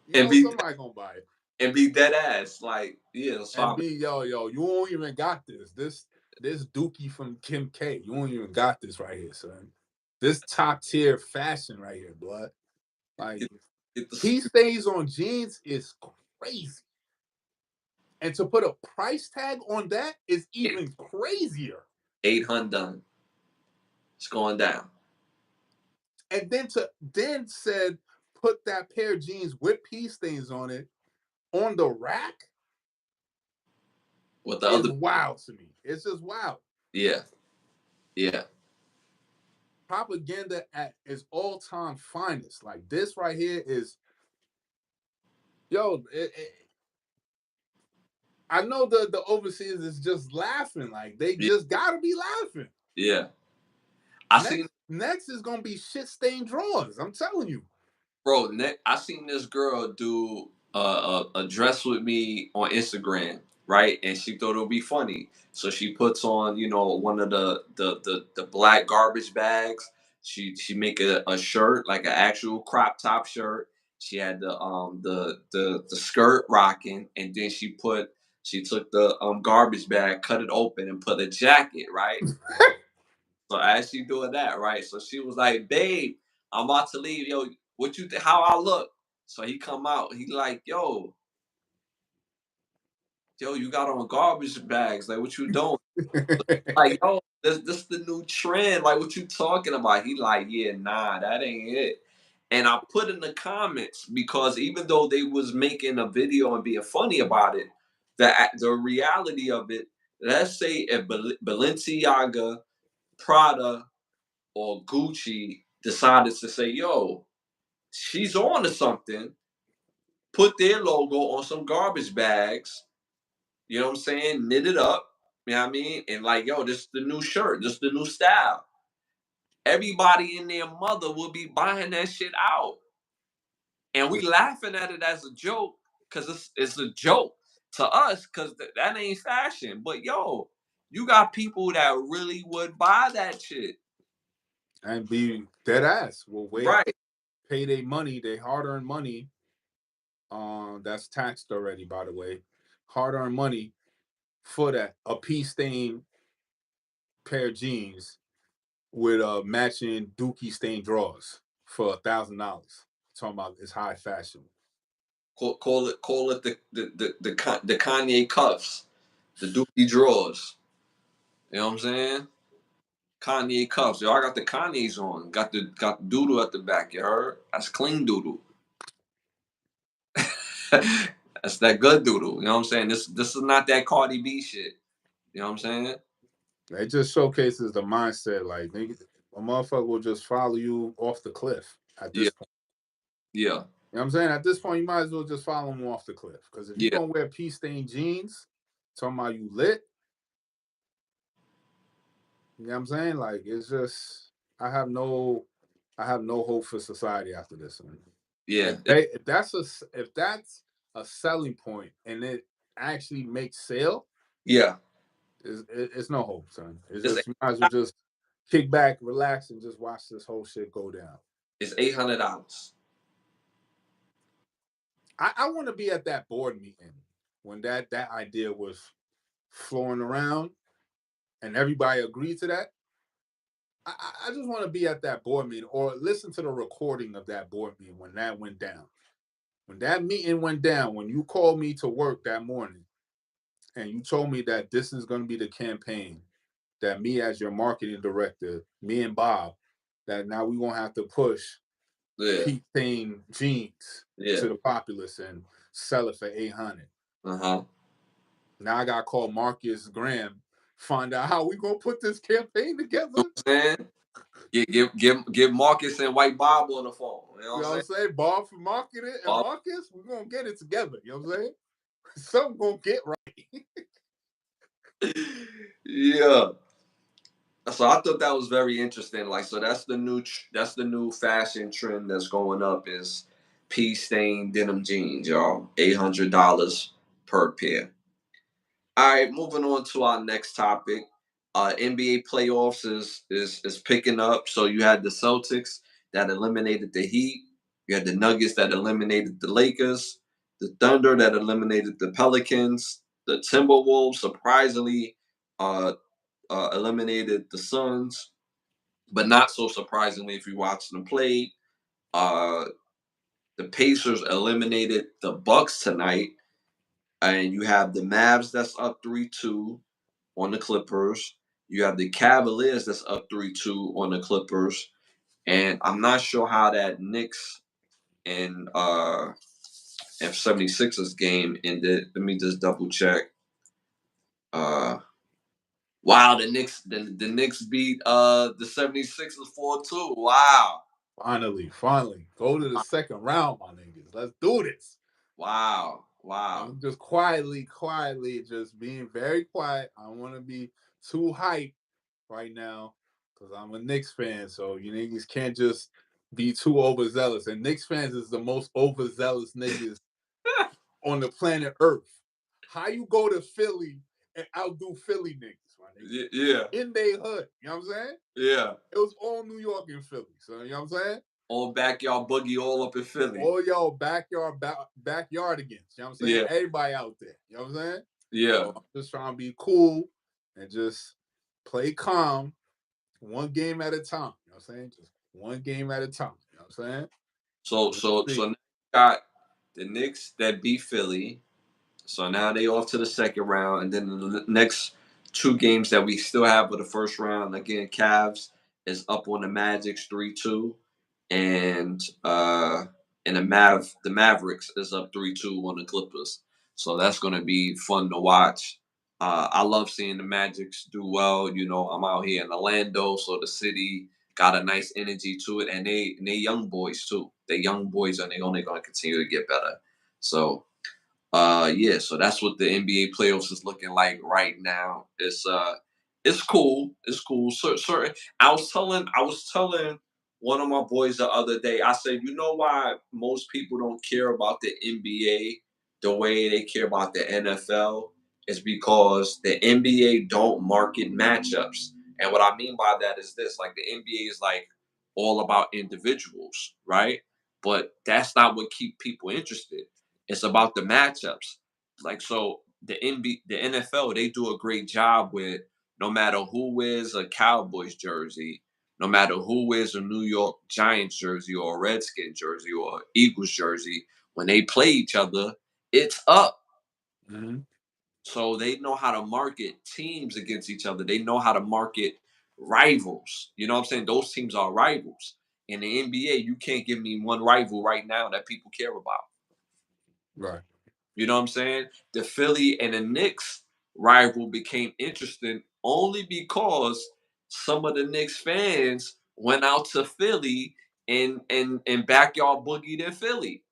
You And know be somebody gonna buy it. and be dead ass. Like, yeah, And so be, yo, you don't even got this. This this Dookie from Kim K. You don't even got this right here, son. This top tier fashion right here, blood. Like Get the pea stains on jeans is crazy. And to put a price tag on that is even crazier. 800 done. It's going down. And then said put that pair of jeans with pea stains on it on the rack With the is other, wild to me. It's just wild. yeah, yeah, Propaganda at its all-time finest. Like this right here is, yo. I know the overseas is just laughing. Like they yeah, just gotta be laughing. yeah. I seen, Next is gonna be shit stained drawers. I'm telling you. bro. I seen this girl do a dress with me on Instagram, right? And she thought it would be funny, so she puts on, one of the black garbage bags. She make a shirt, like an actual crop top shirt. She had the skirt rocking, and then she took the garbage bag, cut it open, and put a jacket, right? So as she doing that, right? So she was like, "Babe, I'm about to leave. Yo, what you think? How I look?" So he come out. He like, "Yo, you got on garbage bags. Like, what you doing?" Like, "Yo, this the new trend. Like, what you talking about?" He like, "Yeah, nah, that ain't it." And I put in the comments, because even though they was making a video and being funny about it, the reality of it. Let's say if Balenciaga, Prada, or Gucci decided to say, "Yo, she's on to something," put their logo on some garbage bags, you know what I'm saying? Knit it up, you know what I mean? And like, "Yo, this is the new shirt, this is the new style." Everybody and their mother will be buying that shit out. And we laughing at it as a joke, because it's a joke to us, because that ain't fashion. But yo, you got people that really would buy that shit. And be dead ass. Will wait, Right. pay their money, they hard earned money. That's taxed already, by the way. Hard earned money for that. A pea stained pair of jeans with matching Dookie stained drawers for $1,000. Talking about it's high fashion. Call it the Kanye cuffs, the Dookie drawers. You know what I'm saying? Kanye cuffs. Yo, I got the Kanye's on. Got the doodle at the back. You heard? That's clean doodle. That's that good doodle. You know what I'm saying? This is not that Cardi B shit. You know what I'm saying? It just showcases the mindset. Like a motherfucker will just follow you off the cliff at Yeah, this point. yeah, You know what I'm saying? At this point, you might as well just follow him off the cliff. Because if you're yeah, gonna wear pea stained jeans, talking about you lit, you know what I'm saying? Like it's just I have no I have no hope for society after this one. yeah, If that's a selling point and it actually makes sale, yeah. it's no hope, son. It's It's just you might as well just kick back, relax, and just watch this whole shit go down. it's $800. I want to be at that board meeting when that idea was flowing around and everybody agreed to that. I just want to be at that board meeting or listen to the recording of that board meeting when that went down. When that meeting went down, when you called me to work that morning and you told me that this is going to be the campaign, that me as your marketing director, me and Bob, that now we won't have to push Yeah, Pete Payne jeans yeah. to the populace and sell it for 800. Uh-huh. Now I got to call Marcus Graham, find out how we going to put this campaign You know together. what I'm saying? Give Marcus and White Bob on the phone. You know You what know I'm what saying? I'm saying? Bob for marketing and Bob, Marcus, we're going to get it together. You know what I'm saying? Something going to get right. yeah. So I thought that was very interesting. Like, so that's the new fashion trend that's going up is pea stained denim jeans, y'all. $800 per pair. All right, moving on to our next topic. NBA playoffs is picking up. So you had the Celtics that eliminated the Heat. You had the Nuggets that eliminated the Lakers. The Thunder that eliminated the Pelicans. The Timberwolves surprisingly uh eliminated the Suns, but not so surprisingly if you watch them play. Uh, the Pacers eliminated the Bucks tonight, and you have the Mavs that's up 3-2 on the Clippers. You have the Cavaliers that's up 3-2 on the Clippers. And I'm not sure how that Knicks and 76ers game ended. Let me just double check. Uh wow, the Knicks beat the 76ers 4-2. Wow. Finally. Go to the second round, my niggas. Let's do this. Wow. I'm just quietly, just being very quiet. I don't want to be too hyped right now because I'm a Knicks fan. So you niggas can't just be too overzealous. And Knicks fans is the most overzealous niggas on the planet Earth. How you go to Philly and outdo Philly niggas, my nigga? Yeah. In their hood. You know what I'm saying? Yeah. It was all New York and Philly. So you know what I'm saying? All backyard boogie all up in Philly. All y'all backyard against. You know what I'm saying? Yeah. Everybody out there. You know what I'm saying? Yeah. So I'm just trying to be cool and just play calm, one game at a time. You know what I'm saying? Just one game at a time. You know what I'm saying? So now you got the Knicks that beat Philly. So now they off to the second round, and then the next two games that we still have for the first round, again, Cavs is up on the Magic's 3-2, and the Mavericks is up 3-2 on the Clippers. So that's gonna be fun to watch. I love seeing the Magics do well. You know, I'm out here in Orlando, so the city got a nice energy to it, and they young boys too. They young boys, and they only gonna continue to get better. So yeah, so that's what the NBA playoffs is looking like right now. It's cool. It's cool. Certain I was telling one of my boys the other day, I said, you know why most people don't care about the NBA the way they care about the NFL is because the NBA don't market matchups. And what I mean by that is this, like the NBA is like all about individuals, right? But that's not what keep people interested. It's about the matchups. Like so, the NFL, they do a great job with no matter who wears a Cowboys jersey, no matter who wears a New York Giants jersey or a Redskin jersey or Eagles jersey, when they play each other, it's up. Mm-hmm. So they know how to market teams against each other. They know how to market rivals. You know what I'm saying? Those teams are rivals. In the NBA, you can't give me one rival right now that people care about. Right. You know what I'm saying? The Philly and the Knicks rival became interesting only because some of the Knicks fans went out to Philly and backyard boogied in Philly.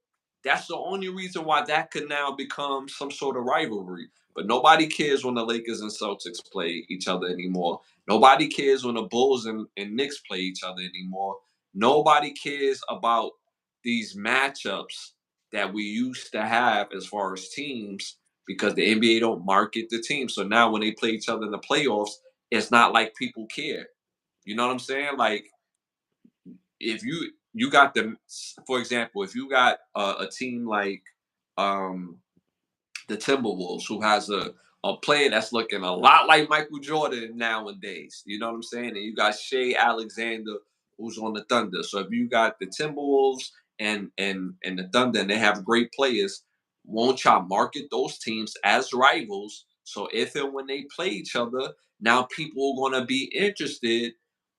That's the only reason why that could now become some sort of rivalry. But nobody cares when the Lakers and Celtics play each other anymore. Nobody cares when the Bulls and Knicks play each other anymore. Nobody cares about these matchups that we used to have as far as teams because the NBA don't market the team. So now when they play each other in the playoffs, it's not like people care. You know what I'm saying? Like if you got them, for example, if you got a team like um, the Timberwolves, who has a player that's looking a lot like Michael Jordan nowadays. You know what I'm saying? And you got Shea Alexander, who's on the Thunder. So if you got the Timberwolves and the Thunder, and they have great players, won't y'all market those teams as rivals? So if and when they play each other, now people are going to be interested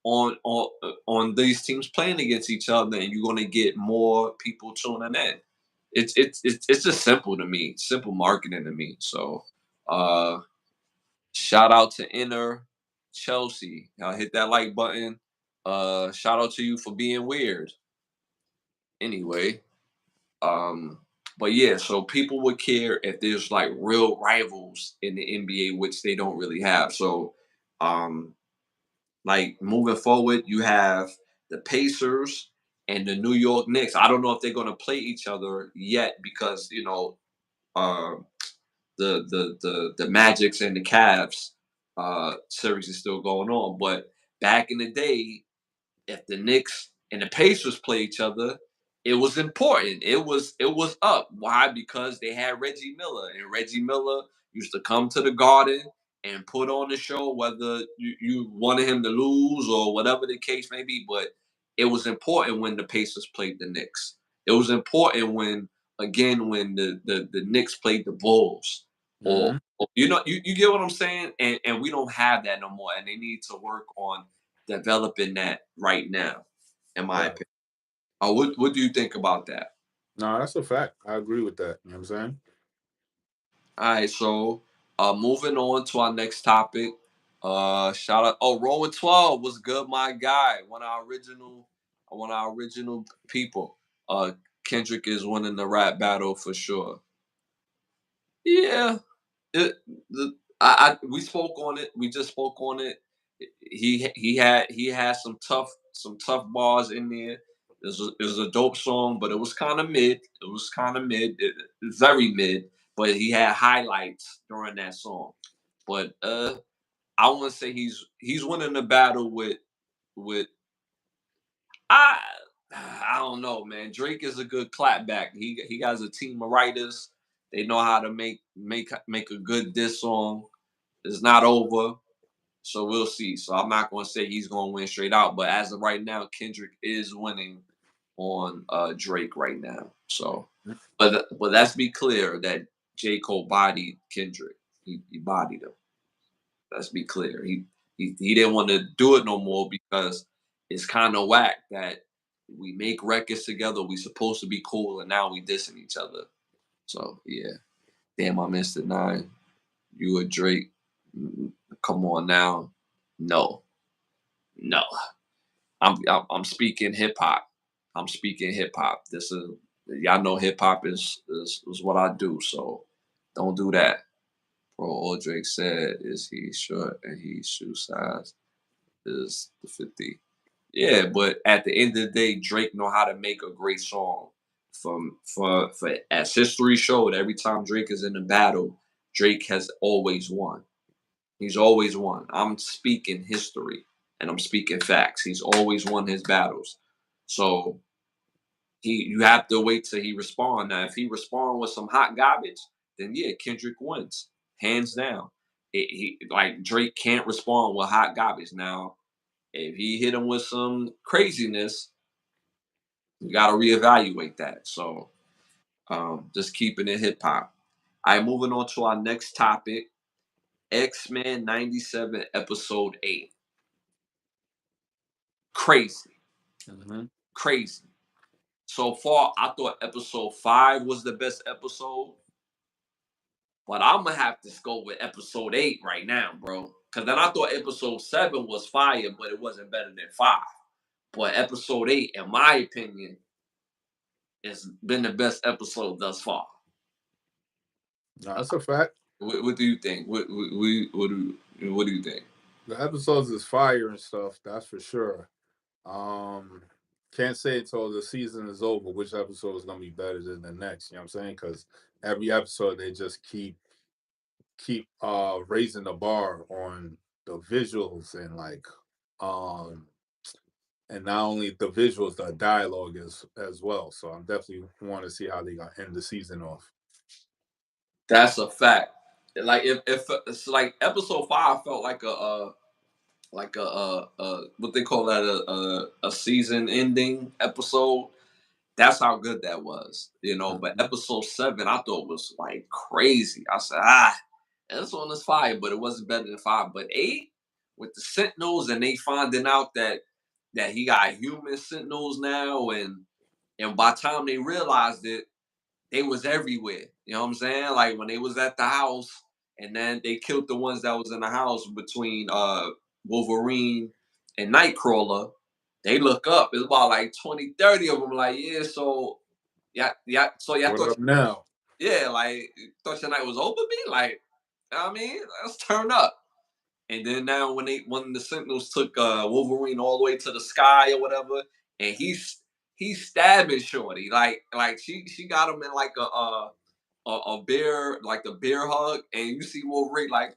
on these teams playing against each other, and you're going to get more people tuning in. It's just simple to me, simple marketing to me. So, uh, shout out to Inner Chelsea. Y'all hit that like button. Shout out to you for being weird. Anyway, um, but yeah, so people would care if there's like real rivals in the NBA, which they don't really have. So, um, like moving forward, you have the Pacers and the New York Knicks. I don't know if they're going to play each other yet because uh, the Magics and the Cavs series is still going on. But back in the day, if the Knicks and the Pacers play each other, it was important. It was up. Why? Because they had Reggie Miller, and Reggie Miller used to come to the Garden and put on the show, whether you wanted him to lose or whatever the case may be. But it was important when the Pacers played the Knicks. It was important when, again, when the Knicks played the Bulls. Mm-hmm. Or you get what I'm saying? And we don't have that no more. And they need to work on developing that right now, in my Right. opinion. What do you think about that? No, that's a fact. I agree with that. You know what I'm saying? All right, so moving on to our next topic. Shout out, oh, Rowan 12 was good, my guy. One of our original people. Kendrick is winning the rap battle for sure. Yeah, it, we spoke on it. We just spoke on it. He had some tough bars in there. It was a dope song, but it was kind of mid. It was kind of mid, very mid. But he had highlights during that song. But I want to say he's winning the battle with I I don't know, man. Drake is a good clapback. He has a team of writers. They know how to make a good diss song. It's not over, so we'll see. So I'm not going to say he's going to win straight out, but as of right now, Kendrick is winning on Drake right now. So, but let's be clear that J. Cole bodied Kendrick. He bodied him. Let's be clear. He didn't want to do it no more because it's kind of whack that we make records together. We supposed to be cool, and now we dissing each other. So yeah, damn, I missed it. Nine. You a Drake? Come on now. No, no. I'm speaking hip hop. I'm speaking hip hop. This is y'all know hip hop is what I do. So don't do that. Bro, all Drake said is he's short and he shoe size is the 50. Yeah, but at the end of the day, Drake know how to make a great song. For as history showed, every time Drake is in a battle, Drake has always won. He's always won. I'm speaking history and I'm speaking facts. He's always won his battles. So you have to wait till he respond. Now, if he respond with some hot garbage, then yeah, Kendrick wins, hands down. Like Drake can't respond with hot garbage. Now, if he hit him with some craziness, you got to reevaluate that. So just keeping it hip hop. All right, moving on to our next topic. X-Men 97 episode 8. Crazy. Mm-hmm. Crazy. So far, I thought episode 5 was the best episode. But I'm gonna have to go with episode 8 right now, bro. Cause then I thought episode 7 was fire, but it wasn't better than 5. But episode 8, in my opinion, has been the best episode thus far. No, that's a fact. What do you think? What do you think? The episodes is fire and stuff. That's for sure. Um, can't say until the season is over which episode is gonna be better than the next. You know what I'm saying? Because every episode they just keep raising the bar on the visuals and um and not only the visuals, the dialogue as well. So I'm definitely want to see how they gonna end the season off. That's a fact. Like if it's like episode 5 felt like what they call that a season ending episode. That's how good that was, you know. But Mhm. episode 7, I thought was like crazy. I said, this one is fire, but it wasn't better than 5. But 8 with the Sentinels and they finding out that he got human Sentinels now, and by the time they realized it, they was everywhere. You know what I'm saying? Like when they was at the house, and then they killed the ones that was in the house between Wolverine and Nightcrawler. They look up. It's about like 20, 30 of them. Like, yeah, so yeah, yeah. So yeah, I What thought, up now? yeah, like thought your night was over. Me, like, you know what I mean, let's turn up. And then now when the Sentinels took Wolverine all the way to the sky or whatever, and he's stabbing Shorty like she got him in like a bear like a bear hug, and you see Wolverine like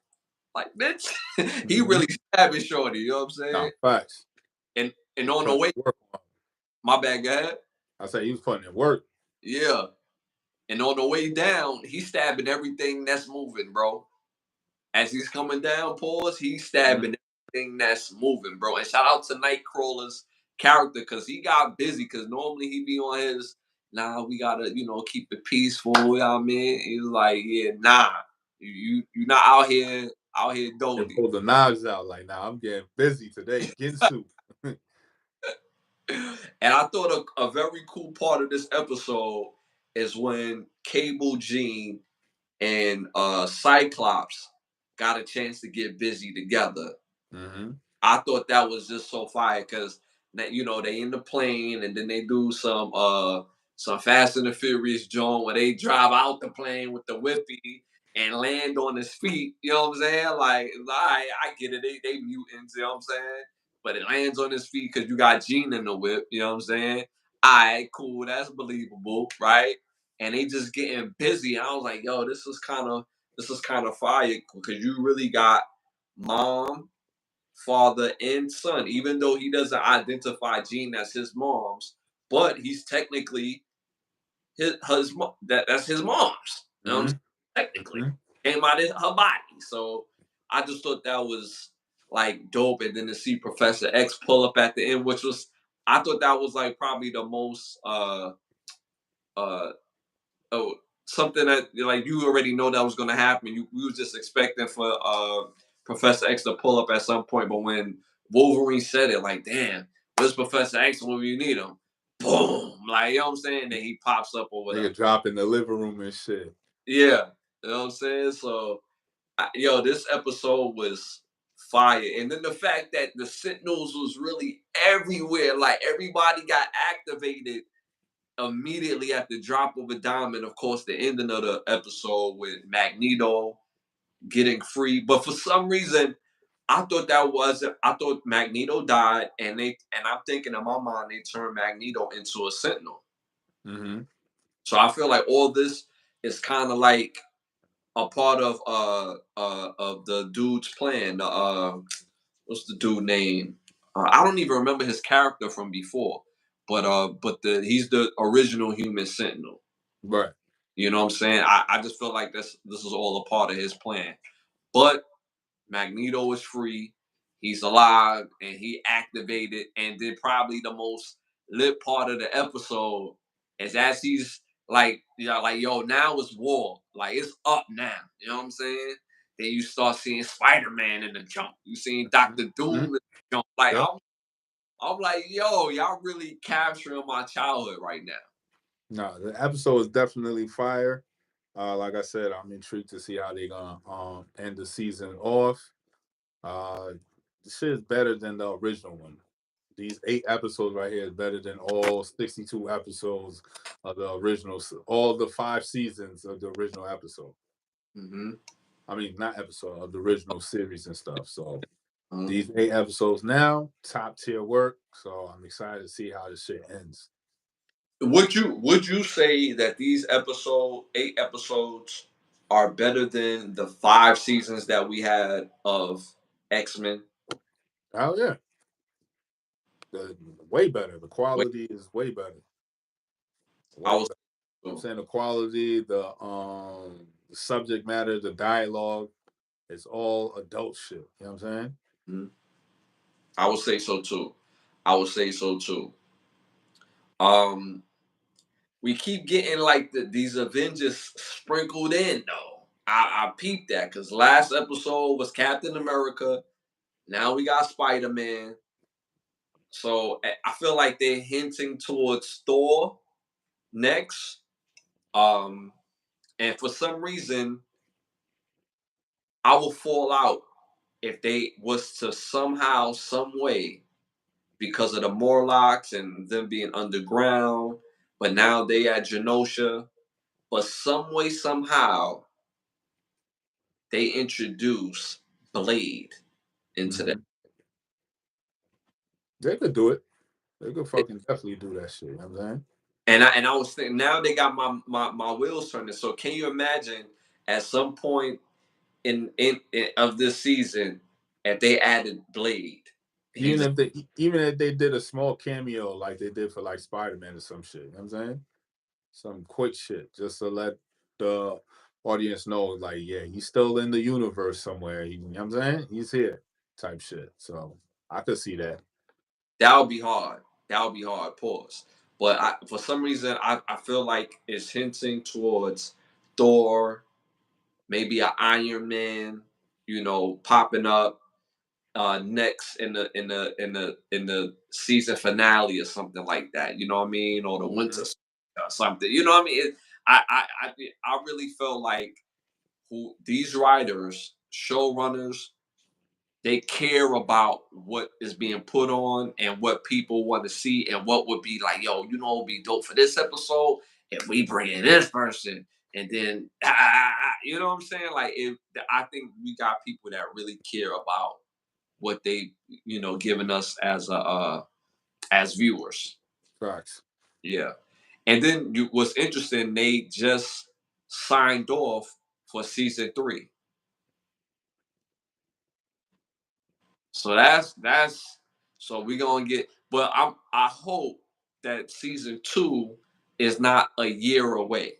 bitch, he Mm-hmm. really stabbing Shorty. You know what I'm saying? Nah, facts. And He's on the putting way, work on. my bad, go ahead. I say he was putting in work. Yeah, and on the way down, he's stabbing everything that's moving, bro. as he's coming down, pause, he's stabbing everything that's moving, bro. And shout out to Nightcrawler's character because he got busy because normally he be on his, nah, we gotta, keep it peaceful. You know what I mean? He's like, yeah, nah, you not out here And doting. pull the knives out like, now I'm getting busy today. Ginsu. And I thought a very cool part of this episode is when Cable Gene and Cyclops got a chance to get busy together. Mm-hmm. I thought that was just so fire because they in the plane and then they do some Fast and the Furious joint where they drive out the plane with the whippy and land on his feet. You know what I'm saying? Like, I get it. They mutants. You know what I'm saying? But it lands on his feet because you got Gene in the whip. You know what I'm saying? All right, cool. That's believable, right? And they just getting busy. And I was like, yo, this is kind of fire because you really got mom, father, and son, even though he doesn't identify Jean as his mom's, but he's technically that's his mom's. You know what I'm Mm-hmm. saying? Technically. Mm-hmm. Came out of her body. So I just thought that was like dope. And then to see Professor X pull up at the end, which was I thought that was like probably the most uh oh, something that like you already know that was going to happen. We was just expecting for Professor X to pull up at some point, but when Wolverine said it, like, damn, where's Professor X when you need him? Boom, like you know what I'm saying. Then he pops up or whatever. Nigga drop in the living room and shit. Yeah, you know what I'm saying. So, this episode was fire, and then the fact that the Sentinels was really everywhere, like everybody got activated immediately at the drop of a dime, and of course the ending of the episode with Magneto getting free. But for some reason, I thought Magneto died, and I'm thinking in my mind they turned Magneto into a Sentinel. Mm-hmm. So I feel like all this is kind of like a part of the dude's plan. What's the dude name? I don't even remember his character from before, but he's the original human Sentinel. Right. You know what I'm saying? I just feel like this is all a part of his plan. But Magneto is free. He's alive and he activated and did probably the most lit part of the episode is as he's like, yo, now it's war. Like it's up now. You know what I'm saying? Then you start seeing Spider-Man in the jump. You seeing Doctor Doom Mm-hmm. in the jump. Like Yep. I'm like, yo, y'all really capturing my childhood right now. No, the episode is definitely fire. Like I said, I'm intrigued to see how they're gonna end the season off. Uh, this shit is better than the original one. These 8 episodes right here is better than all 62 episodes of the original, all the 5 seasons of the original episode. Mm-hmm. I mean, not episode of the original series and stuff. So Uh-huh. these 8 episodes now, top tier work. So I'm excited to see how this shit ends. Would you say that these 8 episodes are better than the 5 seasons that we had of X-Men? Oh yeah, the, way better. The Wait, quality is way better. I Way was better. I'm saying the quality, the subject matter, the dialogue, it's all adult shit. You know what I'm saying? Mhm. I would say so too. I would say so too. Um, we keep getting like these Avengers sprinkled in though. I peeped that because last episode was Captain America. Now we got Spider-Man. So I feel like they're hinting towards Thor next. Um, and for some reason, I will fall out if they was to somehow, some way, because of the Morlocks and them being underground, but now they at Genosha. But some way, somehow, they introduce Blade into that. Mm-hmm. They could do it. They could fucking definitely do that shit. You know what I'm saying? And I was thinking now they got my wheels turning. So can you imagine at some point in of this season if they added Blade? He's Even if they did a small cameo like they did for like Spider-Man or some shit. You know what I'm saying? Some quick shit just to let the audience know, like, yeah, he's still in the universe somewhere. You know what I'm saying? He's here, type shit. So I could see that. That would be hard. That would be hard. Pause. But for some reason, I feel like it's hinting towards Thor, maybe an Iron Man, popping up next in the season finale or something like that. You know what I mean? Or the winter Mhm. or something. You know what I mean? I really felt like these writers, showrunners, they care about what is being put on and what people want to see and what would be like, yo, would be dope for this episode if we bring in this person and then you know what I'm saying? Like, if I think we got people that really care about what they giving us as viewers. Facts. Yeah. And then what's interesting, they just signed off for season 3. So that's so we gonna get, but I hope that season 2 is not a year away.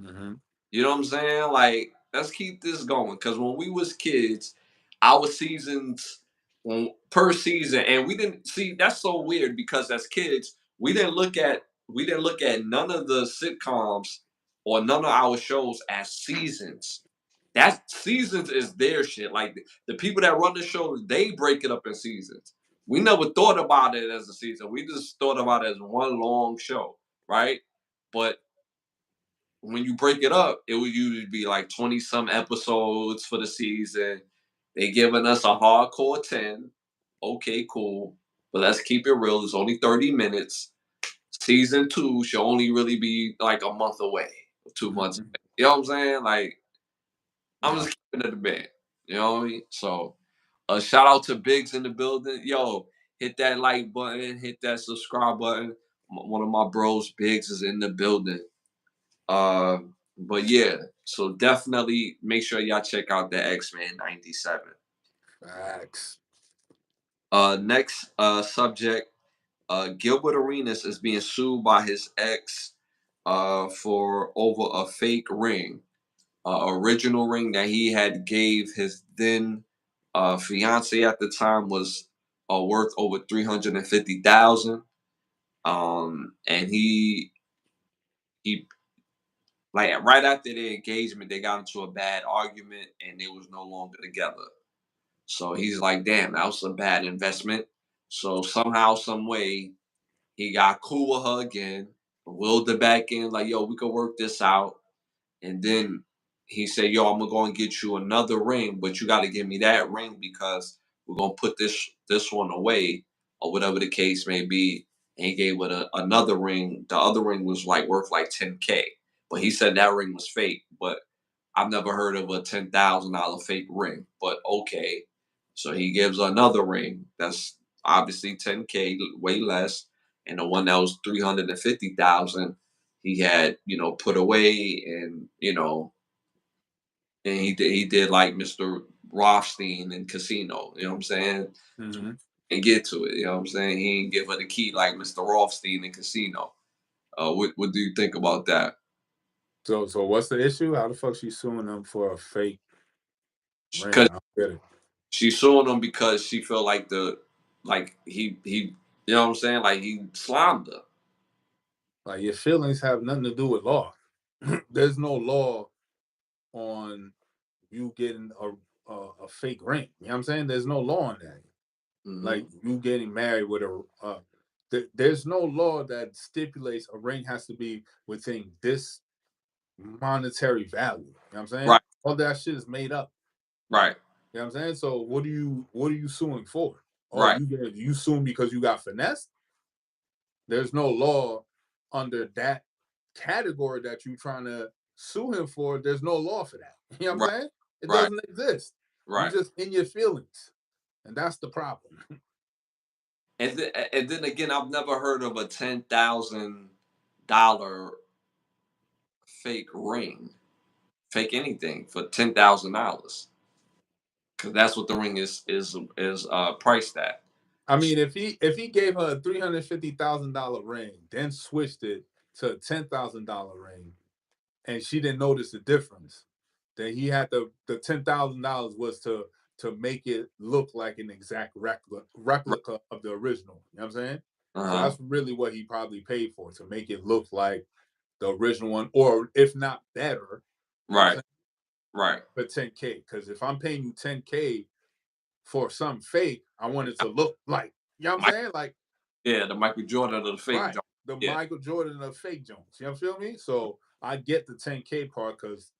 Mm-hmm. You know what I'm saying? Like, let's keep this going. Cause when we was kids, our seasons per season, and we didn't see, that's so weird because as kids, we didn't look at none of the sitcoms or none of our shows as seasons. That seasons is their shit. Like, the people that run the show, they break it up in seasons. We never thought about it as a season. We just thought about it as one long show, right? But when you break it up, it would usually be like 20 some episodes for the season. They giving us a hardcore 10. Okay, cool. But let's keep it real. It's only 30 minutes. Season 2 should only really be like a month away, 2 months Mm-hmm. away. You know what I'm saying? Like, I'm Yeah. just keeping it a bit. You know what I mean? So, shout out to Biggs in the building. Yo, hit that like button, hit that subscribe button. One of my bros, Biggs, is in the building. Uh, but yeah, so definitely make sure y'all check out the X-Men 97. Facts. Next subject, Gilbert Arenas is being sued by his ex for over a fake ring. Original ring that he had gave his then fiance at the time was worth over 350,000. And he like right after their engagement, they got into a bad argument and they was no longer together. So he's like, damn, that was a bad investment. So somehow, some way, he got cool with her again, willed her back in, like, yo, we could work this out. And then he said, yo, I'm gonna go and get you another ring, but you gotta give me that ring because we're gonna put this one away, or whatever the case may be. And he gave it another ring. The other ring was like worth like 10K. But he said that ring was fake. But I've never heard of a $10,000 fake ring. But okay. So he gives another ring that's obviously 10K, way less. And the one that was 350,000 he had, put away, and he did like Mr. Rothstein in Casino, you know what I'm saying? Mm-hmm. And get to it, you know what I'm saying? He didn't give her the key like Mr. Rothstein in Casino. What do you think about that? So what's the issue? How the fuck she suing them for a fake ring? Because I don't get it. she's suing him because she felt like he you know what I'm saying? Like, he slimed her. Like, your feelings have nothing to do with law. There's no law on you getting a fake ring. You know what I'm saying? There's no law on that. Hmm. Like, you getting married with a there's no law that stipulates a ring has to be within this monetary value. You know what I'm saying? Right, All that shit is made up. right, You know what I'm saying? So what are you suing for? Oh, right, you suing because you got finessed? There's no law under that category that you're trying to sue him for. There's no law for that. You know what I'm right, saying? It right, doesn't exist. You right. just in your feelings. And that's the problem. And then again, I've never heard of a $10,000 fake ring, fake anything for $10,000, because that's what the ring is priced at. I mean, if he gave her a $350,000 ring, then switched it to a $10,000 ring, and she didn't notice the difference. That he had the $10,000 was to make it look like an exact Right. replica of the original. You know what I'm saying? So Uh-huh. that's really what he probably paid for, to make it look like the original one, or if not better. You know what I'm Right. saying? Right. For 10K. Because if I'm paying you 10K for some fake, I want it to look like, you know what I'm Mike, saying? Like, yeah, the Michael Jordan of the fake right. joint. The Yeah. Michael Jordan of fake Jones. You know what I feel me? So I get the 10K part, because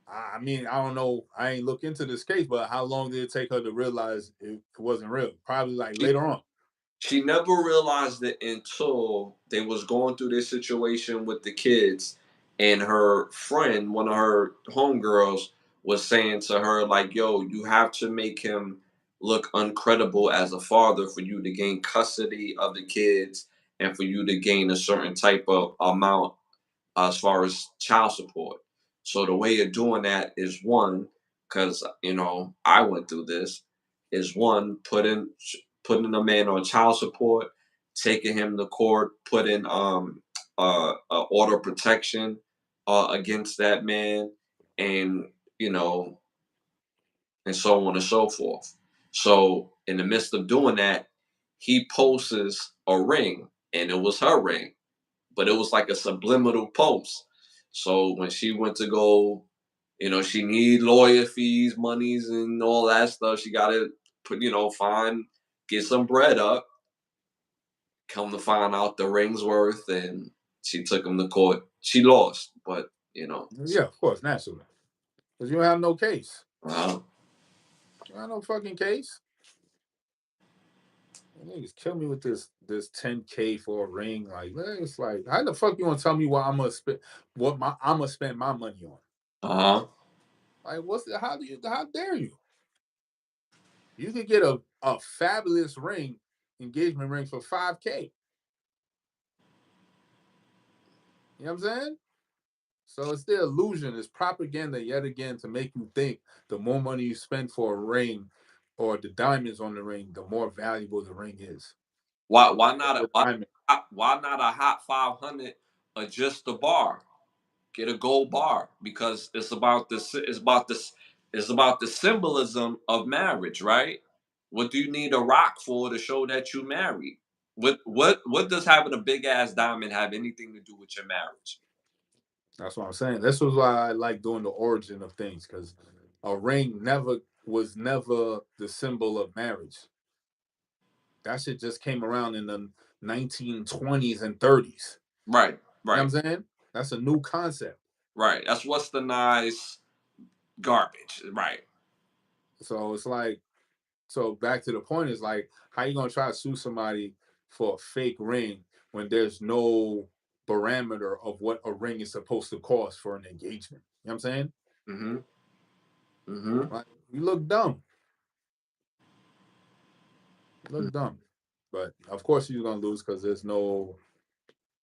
I mean, I don't know. I ain't look into this case, but how long did it take her to realize it wasn't real? Probably like She, later on. she never realized it until they was going through this situation with the kids, and her friend, one of her homegirls, was saying to her like, "Yo, you have to make him look uncredible as a father for you to gain custody of the kids and for you to gain a certain type of amount as far as child support." So the way of doing that is one, because I went through this, is one putting a man on child support, taking him to court, putting order protection against that man, and you know, and so on and so forth. So in the midst of doing that, he posts a ring, and it was her ring, but it was like a subliminal post. So when she went to go, she need lawyer fees, monies, and all that stuff. She got to find, get some bread up. Come to find out the ring's worth, and she took him to court. She lost, but Yeah, of course, naturally. Because you don't have no case. uh, You don't have no fucking case. Niggas kill me with this 10K for a ring. Like, man, it's like, how the fuck you gonna tell me what I'm gonna spend, I'm gonna spend my money on? uh-huh. Like, how dare you? You could get a fabulous engagement ring for 5K. You know what I'm saying? So it's the illusion, it's propaganda yet again, to make you think the more money you spend for a ring or the diamonds on the ring, the more valuable the ring is. Why not The why, diamond. why not a hot 500 or just a bar? Get a gold bar, because it's about the symbolism of marriage, right? What do you need a rock for to show that you married? What does having a big ass diamond have anything to do with your marriage? That's what I'm saying. This was why I like doing the origin of things, because a ring never the symbol of marriage. That shit just came around in the 1920s and 30s. Right, You know right, what I'm saying? That's a new concept. right. That's what's the nice garbage, right? So it's like, so back to the point is like, how you gonna try to sue somebody for a fake ring when there's no parameter of what a ring is supposed to cost for an engagement? You know what I'm saying? Mm-hmm. Mm-hmm. Like, you look dumb. You look dumb. But of course she's gonna lose, because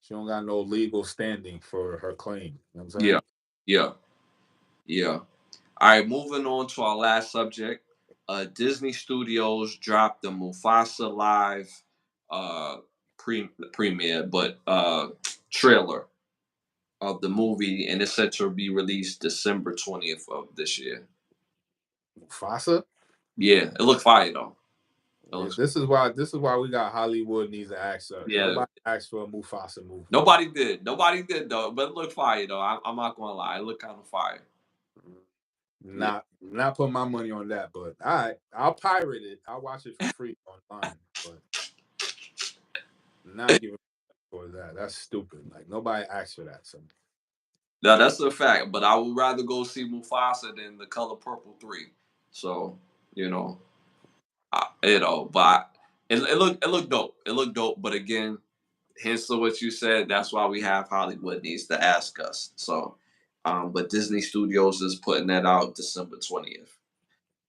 she don't got no legal standing for her claim. You know what I'm Yeah, saying? yeah, yeah. All right, moving on to our last subject. Disney Studios dropped the Mufasa live premiere, but trailer of the movie, and it's set to be released December 20th of this year. Mufasa? Yeah, it looked fire though. It Yeah, looks, this is why we got Hollywood needs to ask us. yeah, Nobody asked for a Mufasa movie. nobody did though, but it looked fire though. I'm not gonna lie, it looked kind of fire. Yeah, Not put my money on that, but all right, I'll pirate it. I'll watch it for free online, but not giving for that. That's stupid. Like, nobody asked for that. So no, that's a fact. But I would rather go see Mufasa than The Color Purple 3. So you know, but it looked dope. It looked dope. But again, hence to what you said, that's why we have Hollywood needs to ask us. So, but Disney Studios is putting that out December 20th.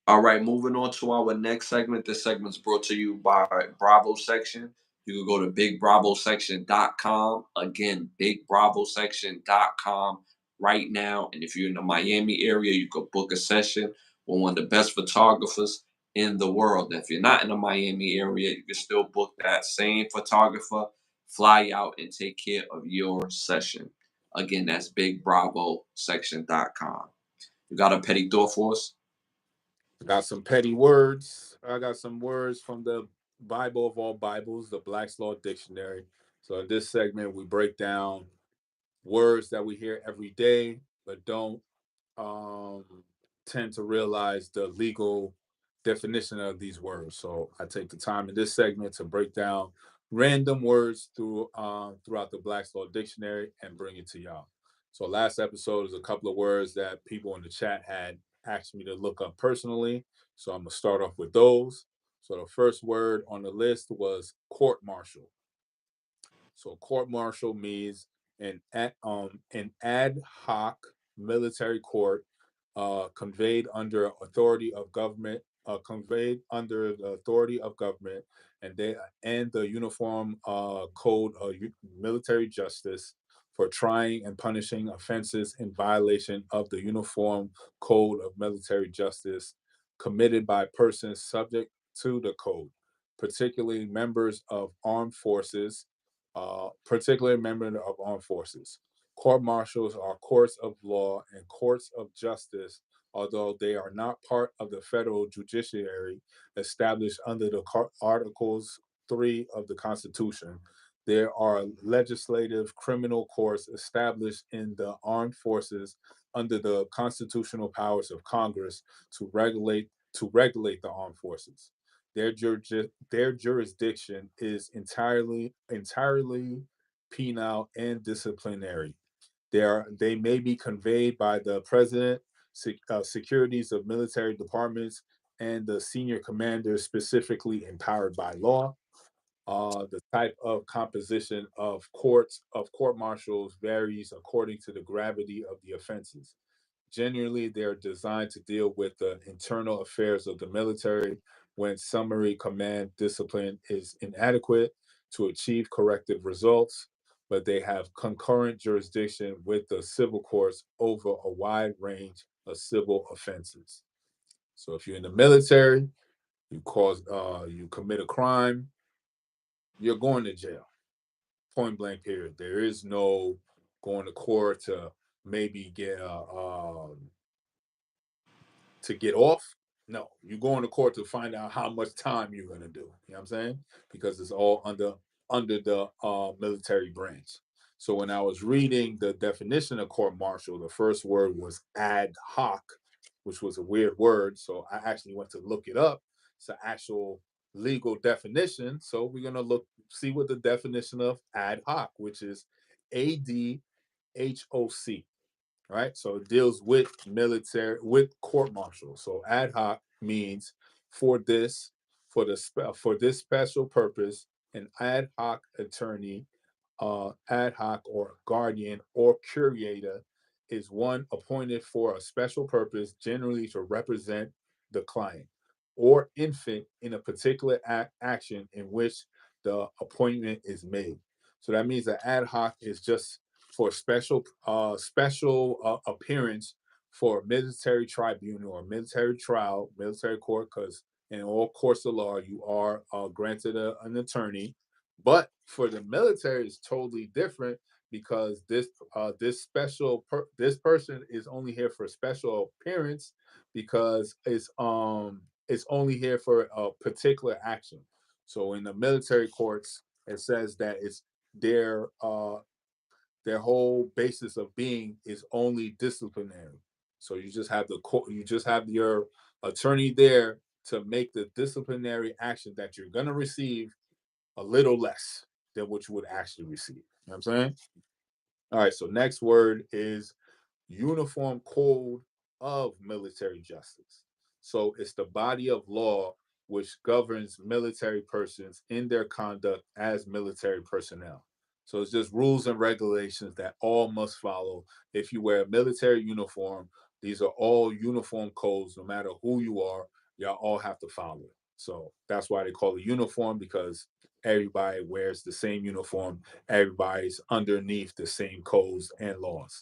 All right, moving on to our next segment. This segment's brought to you by Bravo Section. You can go to bigbravosection.com. Again, bigbravosection.com right now. And if you're in the Miami area, you can book a session with one of the best photographers in the world. And if you're not in the Miami area, you can still book that same photographer, fly out, and take care of your session. Again, that's bigbbravosection.com. You got a petty thought for us? I got some petty words. I got some words from the Bible of all Bibles, the Black's Law Dictionary. So in this segment, we break down words that we hear every day, but don't um, tend to realize the legal definition of these words. So I take the time in this segment to break down random words throughout the Black's Law Dictionary and bring it to y'all. So last episode is a couple of words that people in the chat had asked me to look up personally. So I'm gonna start off with those. So the first word on the list was court martial. So court martial means an ad hoc military court conveyed under authority of government, conveyed under the authority of government, and they and the uniform code of military justice for trying and punishing offenses in violation of the uniform code of military justice committed by persons subject to the code, particularly members of armed forces, particularly members of armed forces. Court martials are courts of law and courts of justice, although they are not part of the federal judiciary established under the Articles 3 of the Constitution. There are legislative criminal courts established in the armed forces under the constitutional powers of Congress to regulate the armed forces. Their jurisdiction is entirely penal and disciplinary. They may be conveyed by the president, securities of military departments, and the senior commander specifically empowered by law. The type of composition of court martials varies according to the gravity of the offenses. Generally, they're designed to deal with the internal affairs of the military when summary command discipline is inadequate to achieve corrective results, but they have concurrent jurisdiction with the civil courts over a wide range of civil offenses. So if you're in the military, you commit a crime, you're going to jail. Point blank period. There is no going to court maybe to get off. No, you go into court to find out how much time you're going to do. You know what I'm saying? Because it's all under the military branch. So when I was reading the definition of court martial, the first word was ad hoc, which was a weird word. So I actually went to look it up. It's an actual legal definition. So we're gonna see what the definition of ad hoc, which is ADHOC, right? So it deals with court martial. So ad hoc means for this for this special purpose, an ad hoc attorney, ad hoc or guardian or curator is one appointed for a special purpose, generally to represent the client or infant in a particular action in which the appointment is made. So that means that ad hoc is just for special appearance for military tribunal or military trial, military court, because in all courts of law you are granted an attorney. But for the military, it's totally different because this person is only here for special appearance because it's only here for a particular action. So in the military courts, it says that it's their uh their whole basis of being is only disciplinary. So you just have your attorney there to make the disciplinary action that you're gonna receive a little less than what you would actually receive. You know what I'm saying? All right, so next word is Uniform Code of Military Justice. So it's the body of law which governs military persons in their conduct as military personnel. So it's just rules and regulations that all must follow. If you wear a military uniform, these are all uniform codes, no matter who you are, y'all all have to follow it. So that's why they call it uniform because everybody wears the same uniform, everybody's underneath the same codes and laws.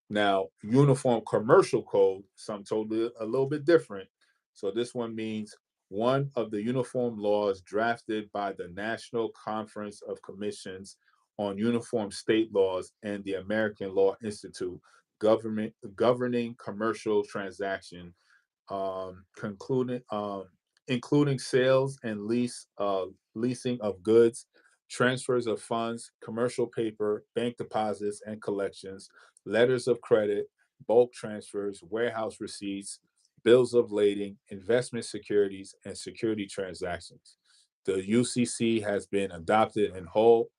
Now, uniform commercial code, some totally a little bit different. So this one means one of the uniform laws drafted by the National Conference of Commissions on Uniform State Laws and the American Law Institute, governing commercial transaction, concluding including sales and leasing of goods, transfers of funds, commercial paper, bank deposits and collections, letters of credit, bulk transfers, warehouse receipts, bills of lading, investment securities, and security transactions. The UCC has been adopted in whole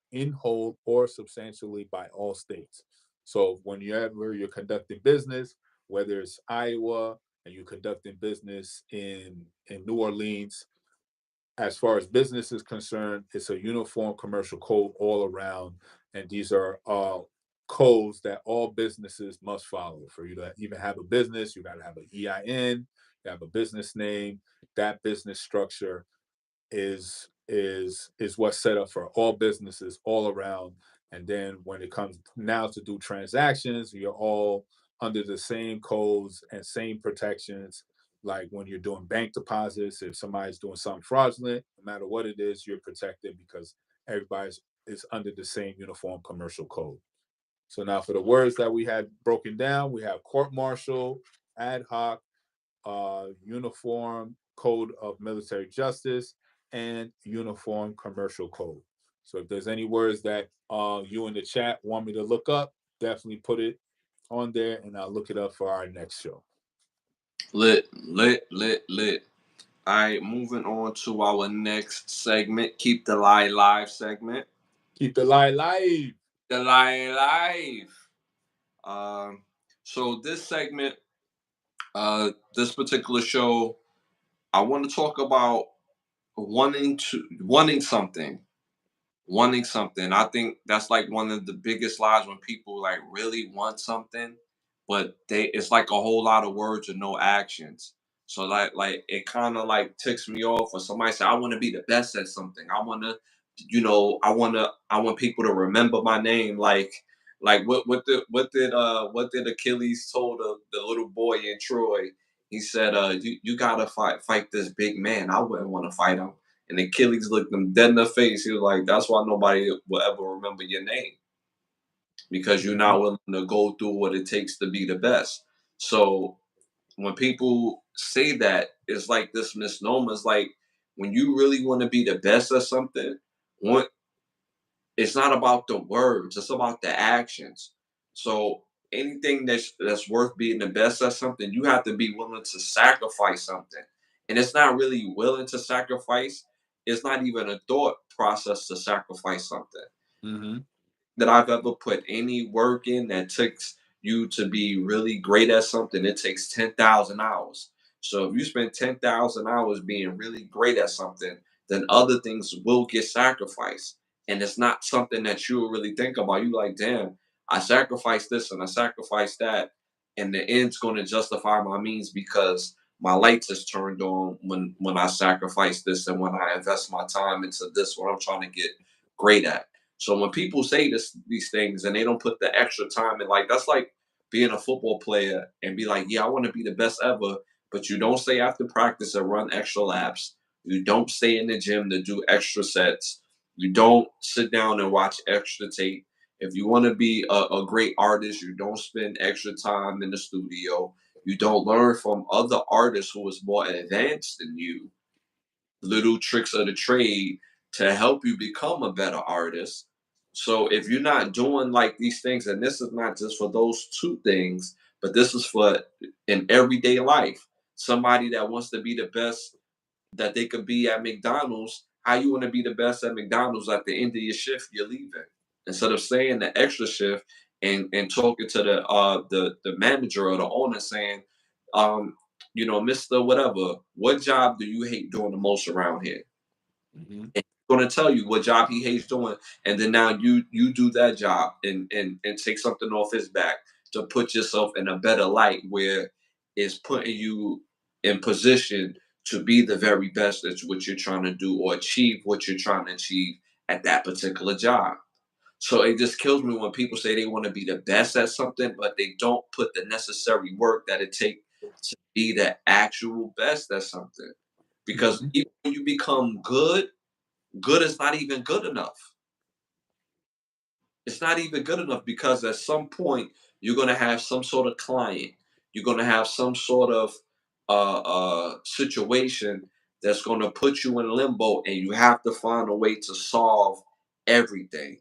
or substantially by all states. So whenever you're conducting business, whether it's Iowa and you're conducting business in New Orleans, as far as business is concerned, it's a uniform commercial code all around, and these are codes that all businesses must follow. For you to even have a business, you got to have an EIN, you have a business name. That business structure is what's set up for all businesses all around. And then when it comes now to do transactions, you're all under the same codes and same protections. Like when you're doing bank deposits, if somebody's doing something fraudulent, no matter what it is, you're protected because everybody's is under the same uniform commercial code. So now for the words that we had broken down, we have court martial, ad hoc, uniform code of military justice, and uniform commercial code. So if there's any words that you in the chat want me to look up, definitely put it on there and I'll look it up for our next show. Lit, lit, lit, lit. All right, moving on to our next segment, Keep the Lie Live segment. Keep the lie live. The Lie Live. Um, so this segment, this particular show, I want to talk about wanting something, wanting something. I think that's like one of the biggest lies when people like really want something, but they it's like a whole lot of words and no actions. So like it kind of like ticks me off when somebody say I want to be the best at something. I want to, I want people to remember my name. Like what did Achilles told the little boy in Troy? He said, you gotta fight this big man. I wouldn't want to fight him. And Achilles looked him dead in the face. He was like, "That's why nobody will ever remember your name because you're Mm-hmm. not willing to go through what it takes to be the best." So when people say that, it's like this misnomer. It's like when you really want to be the best at something, one, it's not about the words, it's about the actions. So anything that's worth being the best at something, you have to be willing to sacrifice something. And it's not really willing to sacrifice, it's not even a thought process to sacrifice something Mm-hmm. that I've ever put any work in that takes you to be really great at something, it takes 10,000 hours. So if you spend 10,000 hours being really great at something, then other things will get sacrificed. And it's not something that you'll really think about. You like, damn, I sacrificed this and I sacrificed that. And the end's going to justify my means because my lights is turned on when I sacrifice this and when I invest my time into this, what I'm trying to get great at. So when people say these things and they don't put the extra time in, like that's like being a football player and be like, yeah, I want to be the best ever, but you don't stay after practice and run extra laps. You don't stay in the gym to do extra sets. You don't sit down and watch extra tape. If you want to be a great artist, you don't spend extra time in the studio. You don't learn from other artists who is more advanced than you little tricks of the trade to help you become a better artist. So if you're not doing like these things, and this is not just for those two things, but this is for in everyday life. Somebody that wants to be the best that they could be at McDonald's, how you want to be the best at McDonald's at the end of your shift, you're leaving. Instead of staying the extra shift and talking to the manager or the owner saying, um, Mr. Whatever, what job do you hate doing the most around here? Mm-hmm. And he's gonna tell you what job he hates doing, and then now you do that job and take something off his back to put yourself in a better light where it's putting you in position to be the very best at what you're trying to do or achieve what you're trying to achieve at that particular job. So it just kills me when people say they want to be the best at something, but they don't put the necessary work that it takes to be the actual best at something. Because Mm-hmm. even when you become good, good is not even good enough. It's not even good enough because at some point you're gonna have some sort of client. You're gonna have some sort of situation that's gonna put you in limbo, and you have to find a way to solve everything.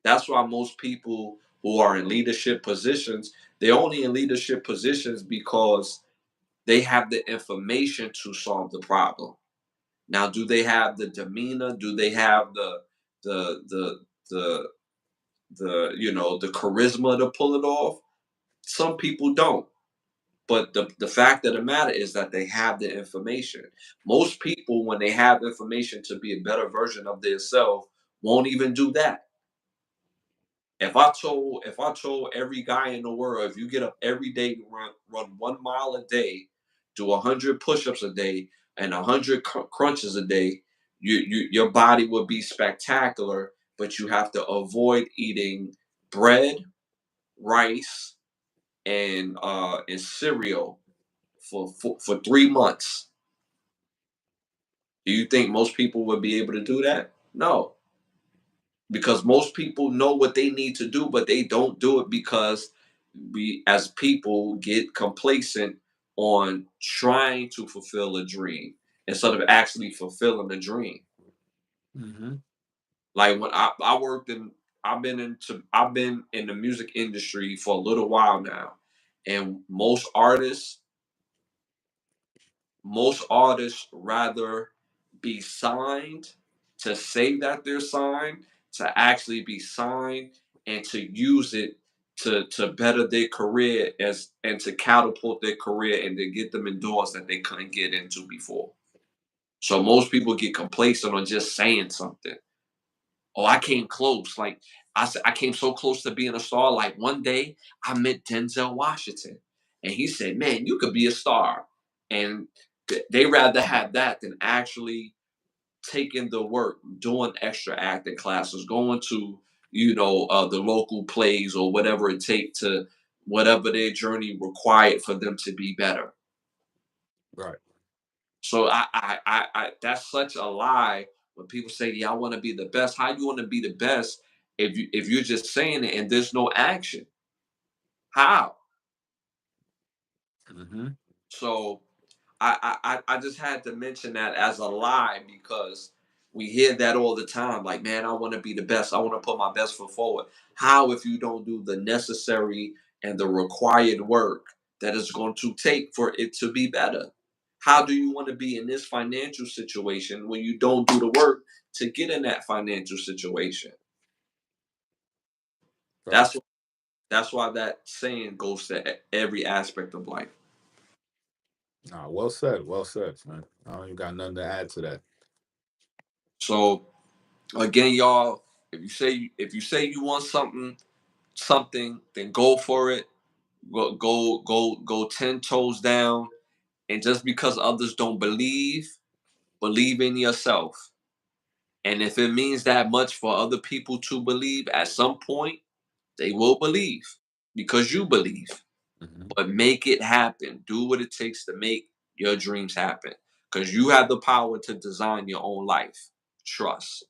That's why most people who are in leadership positions, they're only in leadership positions because they have the information to solve the problem. Now, do they have the demeanor? Do they have the the the the charisma to pull it off? Some people don't. But the fact of the matter is that they have the information. Most people, when they have information to be a better version of themselves, won't even do that. If I told every guy in the world, if you get up every day to run 1 mile a day, do 100 push-ups a day, and 100 crunches a day, your body would be spectacular. But you have to avoid eating bread, rice, and cereal for 3 months. Do you think most people would be able to do that? No, because most people know what they need to do, but they don't do it because we, as people, get complacent on trying to fulfill a dream instead of actually fulfilling the dream. Mm-hmm. Like when I worked in, I've been in the music industry for a little while now, and most artists rather be signed to say that they're signed to actually be signed and to use it to better their career as and to catapult their career and to get them endorsed that they couldn't get into before. So most people get complacent on just saying something. Oh, I came close. Like I said, I came so close to being a star. Like one day I met Denzel Washington and he said, "Man, you could be a star." And they rather have that than actually taking the work, doing extra acting classes, going to, the local plays or whatever it takes to whatever their journey required for them to be better. Right. So that's such a lie when people say, "Yeah, I want to be the best." How you want to be the best if you're just saying it and there's no action? How? Mm-hmm. So I just had to mention that as a lie because we hear that all the time. Like, man, I want to be the best. I want to put my best foot forward. How if you don't do the necessary and the required work that is going to take for it to be better? How do you want to be in this financial situation when you don't do the work to get in that financial situation? Right. That's that's why that saying goes to every aspect of life. Nah, well said. Well said, man. I don't even got nothing to add to that. So again, y'all, if you say you want something, then go for it. Go 10 toes down. And just because others don't believe in yourself. And if it means that much for other people to believe, at some point they will believe because you believe. Mm-hmm. But make it happen. Do what it takes to make your dreams happen. Because you have the power to design your own life. Trust.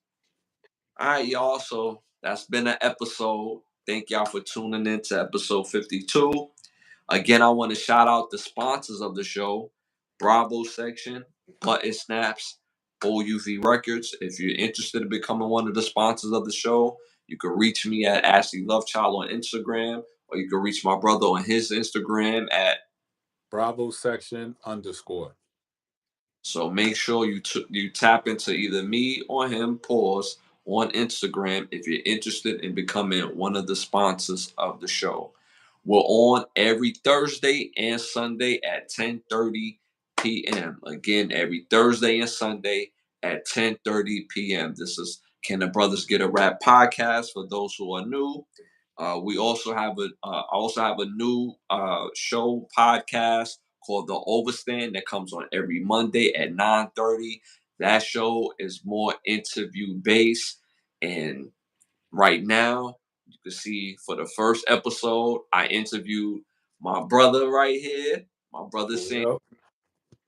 All right, y'all. So that's been an episode. Thank y'all for tuning in to episode 52. Again, I want to shout out the sponsors of the show, Bravo Section, Button Snaps, OUV Records. If you're interested in becoming one of the sponsors of the show, you can reach me at Ashley Lovechild on Instagram, or you can reach my brother on his Instagram at. Bravo section underscore. So make sure you tap into either me or him, pause, on Instagram if you're interested in becoming one of the sponsors of the show. We're on every Thursday and Sunday at 10:30 p.m. Again, every Thursday and Sunday at 10:30 p.m. This is Can the Brothers Get a Rap podcast for those who are new. We also have a new show podcast called The Overstand that comes on every Monday at 9:30. That show is more interview based, and right now you can see for the first episode I interviewed my brother right here, my brother Sam, Yep.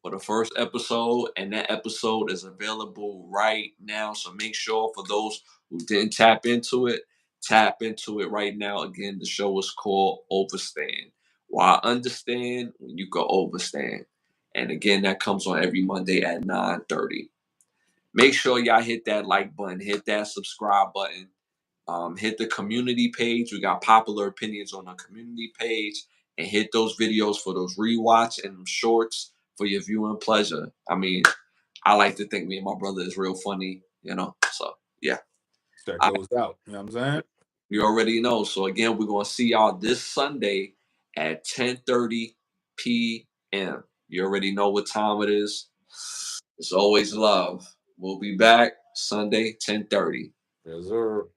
for the first episode, and that episode is available right now. So make sure for those who didn't tap into it, Tap into it right now. Again, the show is called Overstand. Why understand when you can overstand? And again, that comes on every Monday at 9:30. Make sure y'all hit that like button, hit that subscribe button, hit the community page. We got popular opinions on the community page, and hit those videos for those rewatch and shorts for your viewing pleasure. I mean, I like to think me and my brother is real funny, you know. So yeah, Check I, those out. You know what I'm saying? you already know. So again, we're gonna see y'all this Sunday at 10:30 p.m. You already know what time it is. It's always love. We'll be back Sunday 10:30. Yes, sir.